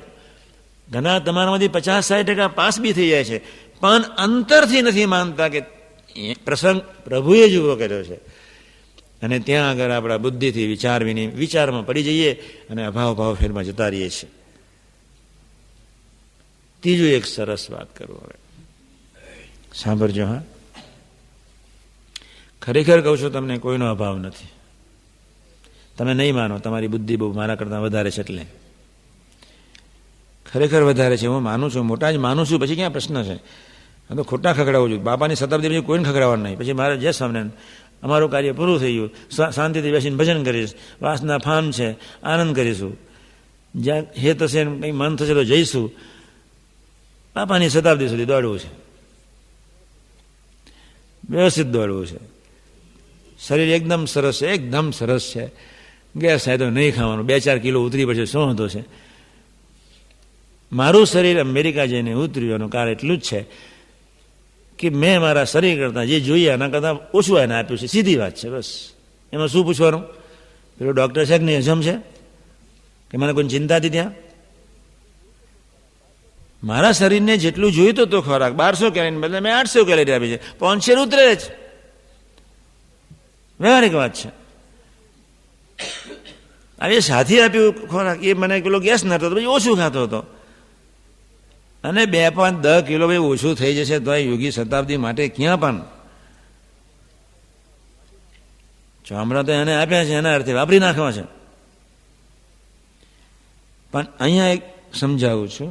ઘણા તમારામાંથી 50-60% પાસ બી થઈ જાય છે, પણ અંતરથી નથી માનતા કે પ્રસંગ પ્રભુએ જ ઉભો કર્યો છે. અને ત્યાં આગળ આપણા બુદ્ધિથી વિચારમાં પડી જઈએ અને અભાવ ભાવ ફેરમાં જતા રહીએ છીએ. ત્રીજું એક સરસ વાત કરું, હવે સાંભળજો. હા, ખરેખર કહું છું તમને, કોઈનો અભાવ નથી. તમે નહીં માનો, તમારી બુદ્ધિ બહુ મારા કરતાં વધારે છે, એટલે ખરેખર વધારે છે. હું માનું છું, મોટા જ માનું છું. પછી ક્યાં પ્રશ્ન છે? આ તો ખોટા ખખડાવું છું. બાપાની શતાબ્દી પછી કોઈને ખખડાવવાનું નહીં. પછી મારે જે સામે અમારું કાર્ય પૂરું થઈ ગયું, શાંતિથી બેસીને ભજન કરીશ, વાસના ફાન છે, આનંદ કરીશું. જ્યાં હેત હશે, કંઈ મન થશે તો જઈશું. બાપાની શતાબ્દી સુધી દોડવું છે, વ્યવસ્થિત દોડવું છે. શરીર એકદમ સરસ છે, એકદમ સરસ છે. ગેસ થાય તો નહીં ખાવાનું, 2-4 કિલો ઉતરી પડશે, શું હતો છે? મારું શરીર અમેરિકા જઈને ઉતર્યું એનું કારણ એટલું જ છે કે મેં મારા શરીર કરતાં જે જોઈએ એના કરતાં ઓછું એને આપ્યું છે. સીધી વાત છે, બસ. એમાં શું પૂછવાનું? પેલો ડૉક્ટર છે કે નહીં હજમ છે કે મને કોઈ ચિંતા હતી? ત્યાં મારા શરીરને જેટલું જોઈતો તો ખોરાક 1200 કેલરીને બદલે મેં 800 કેલરી આપી છે. પહોંચે ઉતરે જ, વ્યવહારિક વાત છે. હવે સાથી આપ્યું ખોરાક, એ મને પેલો ગેસ નતો, પછી ઓછું ખાતો હતો. અને 2-5-10 કિલો ભાઈ ઓછું થઈ જશે તો યોગી શતાબ્દી માટે ક્યાં પણ ચામડા તો એને આપ્યા છે, એના અર્થે વાપરી નાખવા છે. પણ અહીંયા એક સમજાવું છું,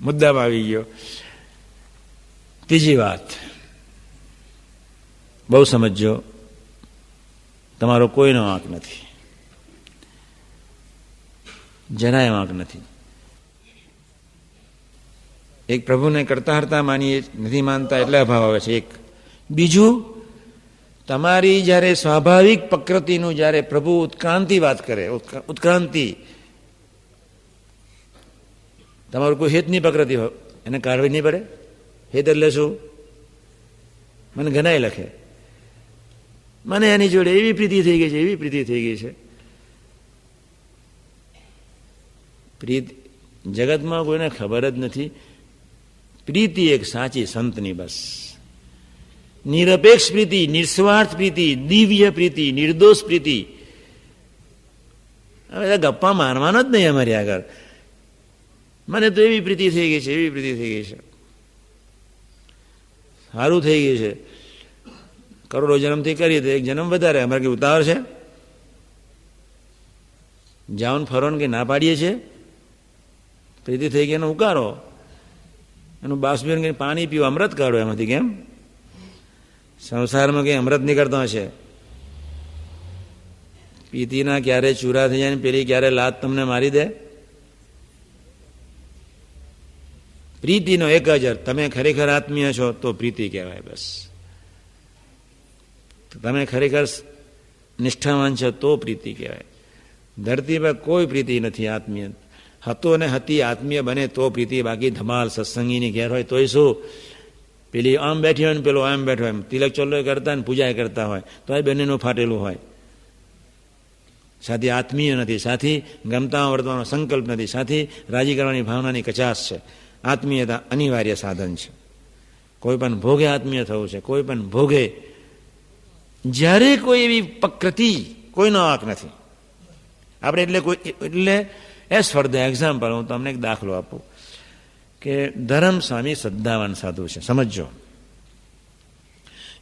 મુદ્દામાં આવી ગયો. ત્રીજી વાત બહુ સમજજો, તમારો કોઈનો વાંક નથી, જરાય વાંક નથી. એક પ્રભુને કરતા હરતા માનીએ નથી માનતા એટલે અભાવ આવે છે. એક બીજું, તમારી જ્યારે સ્વાભાવિક પ્રકૃતિનું જ્યારે પ્રભુ ઉત્ક્રાંતિ વાત કરે, ઉત્ક્રાંતિ, તમારું કોઈ હેતની પ્રકૃતિ હોય એને કાઢવી નહીં પડે. હેત એટલે શું? મને ઘણાય લખે, મને એની જોડે એવી પ્રીતિ થઈ ગઈ છે, એવી પ્રીતિ થઈ ગઈ છે. પ્રીતિ જગતમાં કોઈને ખબર જ નથી. પ્રીતિ એક સાચી સંતની, બસ. નિરપેક્ષ પ્રીતિ, નિસ્વાર્થ પ્રીતિ, દિવ્ય પ્રીતિ, નિર્દોષ પ્રીતિ. હવે ગપ્પા મારવાનો જ નહીં અમારી આગળ. મને તો એવી પ્રીતિ થઈ ગઈ છે, એવી પ્રીતિ થઈ ગઈ છે, સારું થઈ ગયું છે. કરોડો જન્મથી કરીએ તો એક જન્મ વધારે. અમારે કંઈ ઉતાવળ છે? જાઓને ફરોને કંઈ ના પાડીએ છીએ? પ્રીતિ થઈ ગઈ એનો ઉકારો, એનું બાષ્પીભવન કંઈ પાણી પીવું, અમૃત કાઢો એમાંથી. કેમ સંસારમાં કંઈ અમૃત નીકળતો હશે? પીતીના ક્યારે ચૂરા થઈ જાય ને પેલી ક્યારે લાત તમને મારી દે. પ્રીતિનો એક જ અર્થ, તમે ખરેખર આત્મીય છો તો પ્રીતિ કહેવાય, બસ. તમે ખરેખર નિષ્ઠાવાન છો તો પ્રીતિ કહેવાય. ધરતી પર કોઈ પ્રીતિ નથી આત્મીય. હતો ને હતી આત્મીય બને તો પ્રીતિ. બાકી ધમાલ સત્સંગીની ઘેર હોય તોય શું? પેલી આમ બેઠી હોય ને પેલો આમ બેઠો હોય, તિલક ચોલ્લો કરતા ને પૂજા કરતા હોય તો એ બંનેનું ફાટેલું હોય. સાથી આત્મીય નથી, સાથી ગમતા વર્તવાનો સંકલ્પ નથી, સાથી રાજી કરવાની ભાવનાની કચાશ છે. આત્મીયતા અનિવાર્ય સાધન છે. કોઈ પણ ભોગે આત્મીય થવું છે, કોઈ પણ ભોગે. જ્યારે કોઈ એવી પ્રકૃતિ, કોઈનો વાંક નથી. આપણે એટલે એઝ ફોર ધ એક્ઝામ્પલ હું તમને એક દાખલો આપું કે ધરમ સ્વામી શ્રદ્ધાવાન સાધુ છે, સમજો.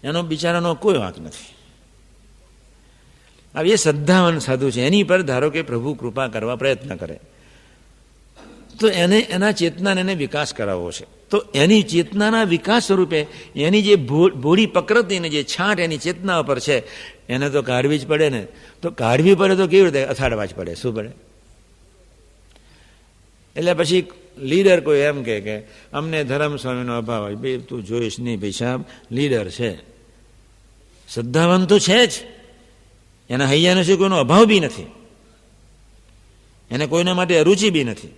એનો બિચારાનો કોઈ વાંક નથી. હવે એ શ્રદ્ધાવાન સાધુ છે, એની પર ધારો કે પ્રભુ કૃપા કરવા પ્રયત્ન કરે તો એને એના ચેતનાને એને વિકાસ કરાવવો છે. તો એની ચેતનાના વિકાસ સ્વરૂપે એની જે ભોળી પ્રકૃતિને જે છાંટ એની ચેતના ઉપર છે એને તો કાઢવી જ પડે ને. તો કાઢવી પડે તો કેવી રીતે? અથાડવા જ પડે. શું પડે? એટલે પછી લીડર કોઈ એમ કે અમને ધર્મ સ્વામીનો અભાવ હોય. ભાઈ તું જોઈશ નહીં, ભાઈ સાહેબ લીડર છે, શ્રદ્ધાવાન તો છે જ, એના હૈયાનો શું કોઈનો અભાવ બી નથી, એને કોઈના માટે અરુચિ બી નથી.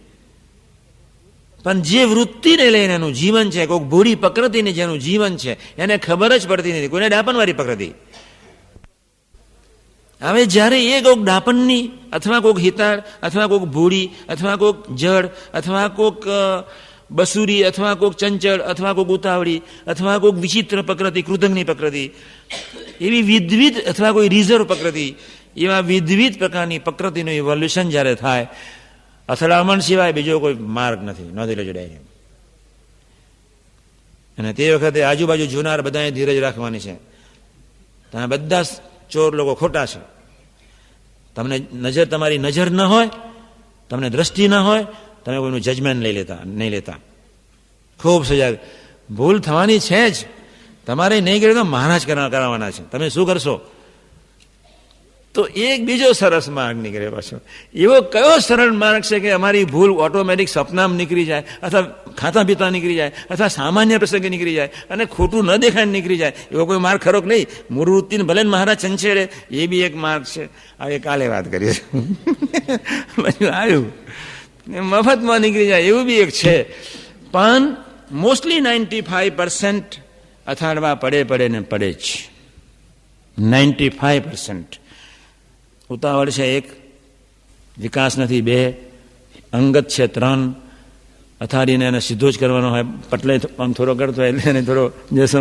પણ જે વૃત્તિને લઈને એનું જીવન છે, કોઈક ભૂરી પ્રકૃતિને જેનું જીવન છે, એને ખબર જ પડતી નથી. કોઈને ડાપણવાળી પ્રકૃતિ. હવે જ્યારે એ કોઈક ડાપણની અથવા કોઈક હિતાળ અથવા કોઈક ભૂડી અથવા કોઈક જળ અથવા કોઈક બસુરી અથવા કોઈક ચંચળ અથવા કોઈક ઉતાવળી અથવા કોઈક વિચિત્ર પ્રકૃતિ, કૃતજ્ઞની પ્રકૃતિ, એવી વિધવિધ અથવા કોઈ રિઝર્વ પ્રકૃતિ, એવા વિધવિધ પ્રકારની પ્રકૃતિનું ઇવોલ્યુશન જ્યારે થાય, અથડામણ સિવાય બીજો કોઈ માર્ગ નથી. નોંધી લેજો ડાયરી. અને તે વખતે આજુબાજુ જોનાર બધાએ ધીરજ રાખવાની છે. તમે બધા ચોર લોકો ખોટા છે. તમને નજર, તમારી નજર ન હોય, તમને દ્રષ્ટિ ન હોય, તમે કોઈનું જજમેન્ટ નહીં લેતા. ખૂબ સજાગ. ભૂલ થવાની છે જ, તમારે નહીં કરે તો મહારાજ કરાવવાના છે. તમે શું કરશો? તો એક બીજો સરસ માર્ગ નીકળે પાછો. એવો કયો સરળ માર્ગ છે કે અમારી ભૂલ ઓટોમેટિક સપનામાં નીકળી જાય, અથવા ખાતા પીતા નીકળી જાય, અથવા સામાન્ય પ્રસંગે નીકળી જાય, અને ખોટું ન દેખાય નીકળી જાય. એવો કોઈ માર્ગ ખરો કે નહીં? મૂળ વૃત્તિને ભલે મહારાજ સંછેડે, એ બી એક માર્ગ છે. હવે કાલે વાત કરીએ. પછી આવ્યું મફતમાં નીકળી જાય એવું બી એક છે. પણ મોસ્ટલી 95% અથાડવા પડે ને પડે જ. 95% ઉતાવળ છે 1, વિકાસ નથી 2, અંગત છે 3, અથાડીને એને સીધો જ કરવાનો હોય, પટલે આમ થોડો કરતો હોય એટલે એને થોડો જશો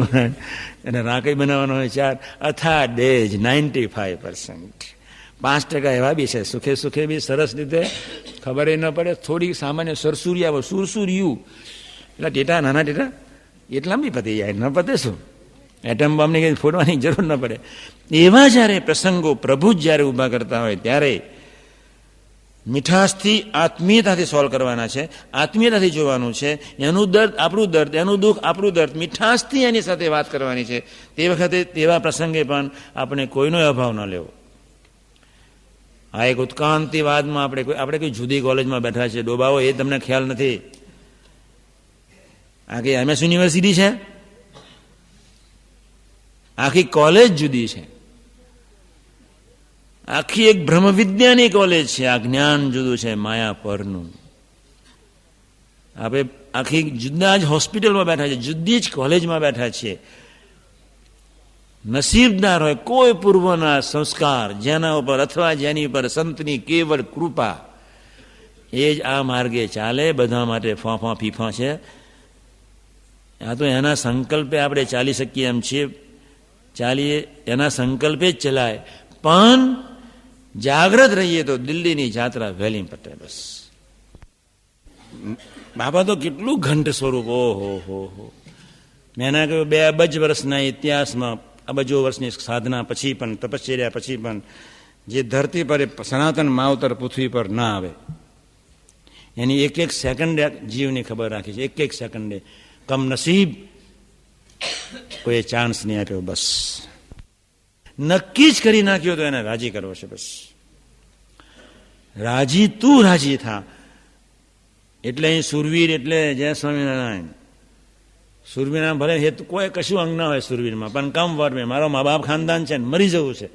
એને રાકઈ બનાવવાનો હોય 4, અથાડે જ 95%. 5% એવા બી છે સુખે સુખે બી સરસ રીતે ખબર ન પડે, થોડી સામાન્ય સરસુરિયા સુરસુર્યું એટલે ટેટા, નાના ટેટા એટલામાં બી પતી જાય. ન પતે શું? એટમ બોમ્બની કંઈ ફોડવાની જરૂર ન પડે. એવા જ્યારે પ્રસંગો પ્રભુ જ જ્યારે ઊભા કરતા હોય ત્યારે મીઠાશથી, આત્મીયતાથી સોલ્વ કરવાના છે, આત્મીયતાથી જોવાનું છે. એનું દર્દ આપણું દર્દ, એનું દુઃખ આપણું દર્દ, મીઠાશથી એની સાથે વાત કરવાની છે. તે વખતે તેવા પ્રસંગે પણ આપણે કોઈનો અભાવ ન લેવો. આ એક ઉત્ક્રાંતિવાદમાં આપણે કોઈ જુદી કોલેજમાં બેઠા છે ડોબાઓ, એ તમને ખ્યાલ નથી. આ કઈ MS યુનિવર્સિટી છે? આખી કોલેજ જુદી છે. આખી એક બ્રહ્મવિદ્યાની કોલેજ છે. આ જ્ઞાન જુદું છે માયા પરનું. આપણે આખી જુદા જ હોસ્પિટલમાં બેઠા છે, જુદી જ કોલેજમાં બેઠા છીએ. નસીબદાર હોય કોઈ પૂર્વના સંસ્કાર જેના ઉપર અથવા જેની ઉપર સંતની કેવળ કૃપા, એ જ આ માર્ગે ચાલે. બધા માટે ફાંફા ફીફા છે. આ તો એના સંકલ્પે આપણે ચાલી શકીએ એમ છીએ, ચાલીએ એના સંકલ્પે જ ચલાય. પણ જાગ્રત રહીએ તો દિલ્હીની જાત્રા વહેલી પટે. બસ બાબા તો કેટલું ઘંટ સ્વરૂપ. ઓહો હો હો. મેં એના કહ્યું 2 અબજ વર્ષના ઇતિહાસમાં, અબજો વર્ષની સાધના પછી પણ, તપશ્ચર્યા પછી પણ, જે ધરતી પર સનાતન માવતર પૃથ્વી પર ના આવે, એની એક એક સેકન્ડે જીવની ખબર રાખી છે. એક એક સેકન્ડે કમનસીબ કોઈ ચાન્સ નહીં આપ્યો. બસ નક્કી જ કરી નાખ્યો તો એને રાજી કરવો છે. બસ રાજી, તું રાજી થા. એટલે અહીં સુરવીર એટલે જય સ્વામિનારાયણ. સુરવીરના ભલે હેતુ કોઈ કશું અંગ ના હોય સુરવીરમાં, પણ કમ વર મેં મારો મા બાપ ખાનદાન છે ને મરી જવું છે,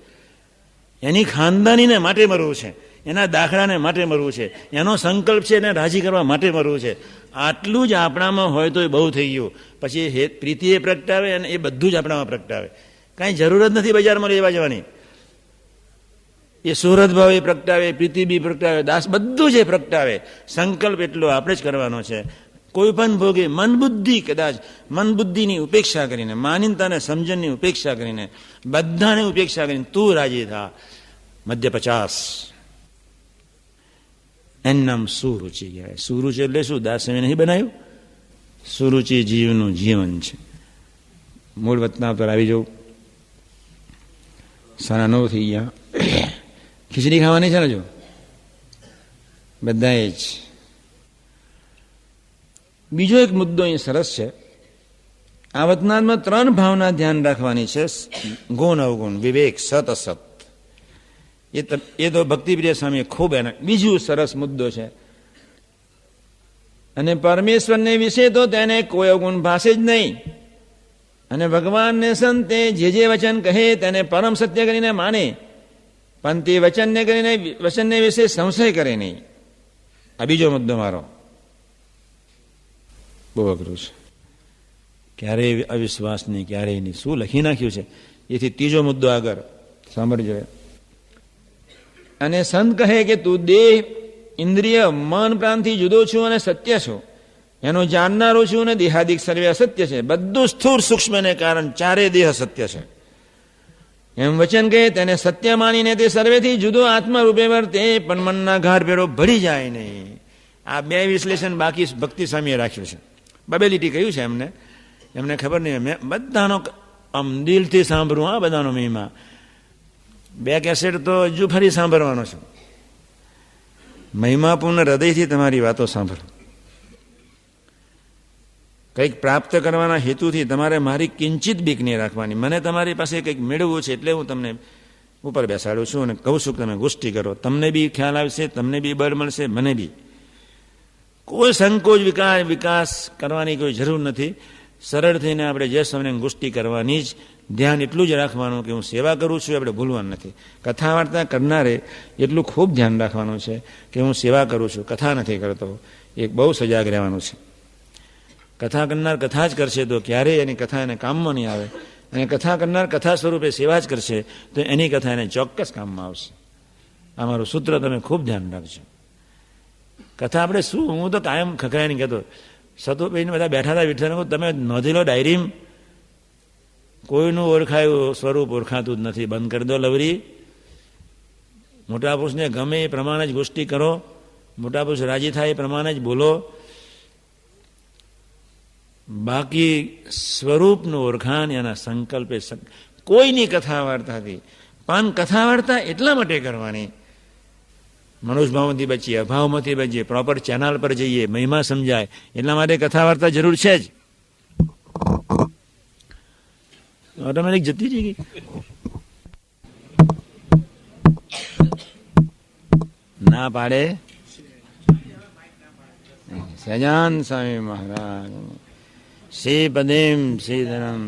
એની ખાનદાનીને માટે મરવું છે, એના દાખલાને માટે મરવું છે, એનો સંકલ્પ છે એને રાજી કરવા માટે મરવું છે. આટલું જ આપણામાં હોય તો એ બહુ થઈ ગયું. પછી પ્રીતિ એ પ્રગટાવે અને એ બધું જ આપણામાં પ્રગટાવે. કાંઈ જરૂર જ નથી બજારમાં લેવા જવાની. એ સુરત ભાવ એ પ્રગટાવે, પ્રીતિ બી પ્રગટાવે, દાસ બધું જ એ પ્રગટાવે. સંકલ્પ એટલો આપણે જ કરવાનો છે. કોઈ પણ ભોગે મન બુદ્ધિ, કદાચ મન બુદ્ધિની ઉપેક્ષા કરીને, માનીનતાને સમજણની ઉપેક્ષા કરીને, બધાને ઉપેક્ષા કરીને તું રાજી થા. મધ્ય 50. એનું નામ સુરુચિ કહેવાય. સુરુચિ એટલે શું? દાસમે નહીં બનાવ્યું? સુરુચિ જીવનું જીવન છે. મૂળ વતના પર આવી જવું. 9:30 થઈ ગયા. ખીચડી ખાવાની છે ને? જો બધાએ જ. બીજો એક મુદ્દો અહીં સરસ છે. આ વતનાદમાં 3 ભાવના ધ્યાન રાખવાની છે, ગુણ અવગુણ, વિવેક, સત અસત. એ તો ભક્તિપ્રિય સ્વામી ખૂબ એના બીજું સરસ મુદ્દો છે. અને પરમેશ્વરને વિશે તો તેને કોઈ અવગુણ ભાષે જ નહીં. અને ભગવાનને સંતે જે વચન કહે તેને પરમ સત્ય કરીને માને, પણ તે વચનને વિશે સંશય કરે નહીં. આ બીજો મુદ્દો મારો. બહુ અઘરું છે. ક્યારેય અવિશ્વાસ નહીં, ક્યારેય નહીં. શું લખી નાખ્યું છે એથી ત્રીજો મુદ્દો આગળ સાંભળજો. અને સંત કહે કે તું દેહ, ઇન્દ્રિય, મન, પ્રાણથી જુદો છું અને સત્ય છું, એનો જાણનારો છું અને દેહાદિક સર્વે અસત્ય છે. બધું સ્થૂળ સૂક્ષ્મને કારણ ચારે દેહ સત્ય છે. એમ વચન કહે તેને સત્ય માનીને તે સર્વેથી જુદો આત્મા રૂપે વર્તે, પણ મનના ઘાર ભેરો ભળી જાય નહીં. આ 2 વિશ્લેષણ બાકી ભક્તિ સ્વામીએ રાખ્યું છે. બબેલીટી કહ્યું છે એમને ખબર નહીં. મેં બધાનો આમ દિલથી સાંભળવું, આ બધાનો મહિમા. 2 કેસેટ તો હજુ ફરી સાંભળવાનો છું. મહિમાપૂર્ણ હૃદયથી તમારી વાતો સાંભળો. કંઈક પ્રાપ્ત કરવાના હેતુથી તમારે મારી કિંચિત બીક નહીં રાખવાની. મને તમારી પાસે કંઈક મેળવવું છે એટલે હું તમને ઉપર બેસાડું છું અને કહું છું કે તમે ગોષ્ઠી કરો. તમને બી ખ્યાલ આવશે, તમને બી બળ મળશે, મને બી. કોઈ સંકોચ વિકાસ કરવાની કોઈ જરૂર નથી. સરળ થઈને આપણે જે સમયે ગોષ્ઠી કરવાની જ ધ્યાન એટલું જ રાખવાનું કે હું સેવા કરું છું, આપણે ભૂલવાનું નથી. કથા વાર્તા કરનારે એટલું ખૂબ ધ્યાન રાખવાનું છે કે હું સેવા કરું છું, કથા નથી કરતો. એક બહુ સજાગ રહેવાનું છે. કથા કરનાર કથા જ કરશે તો ક્યારેય એની કથા એને કામમાં નહીં આવે, અને કથા કરનાર કથા સ્વરૂપે સેવા જ કરશે તો એની કથા એને ચોક્કસ કામમાં આવશે. આ મારું સૂત્ર તમે ખૂબ ધ્યાન રાખજો. કથા આપણે શું, હું તો કાયમ ખખડાઈને કહેતો, સતુભાઈને બધા બેઠા હતા, વિઠ્ઠલ તમે નોંધી લો ડાયરીમાં, કોઈનું ઓળખાયું સ્વરૂપ ઓળખાતું જ નથી. બંધ કરી દો લવરી. મોટા પુરુષને ગમે એ પ્રમાણે જ ગોષ્ઠી કરો, મોટા પુરુષ રાજી થાય એ પ્રમાણે જ બોલો. બાકી સ્વરૂપનું ઓળખાણ એના સંકલ્પે કોઈની કથા વાર્તાથી. પણ કથા વાર્તા એટલા માટે કરવાની મનુષ્યભાવમાંથી બચીએ, અભાવમાંથી બચીએ, પ્રોપર ચેનલ પર જઈએ, મહિમા સમજાય, એટલા માટે કથા વાર્તા જરૂર છે જ. ઓટોમેટિક જતી રહી ગઈ. ના પાડે સહજાન સ્વામી મહારાજ. શ્રી પદેમ શ્રીધરમ.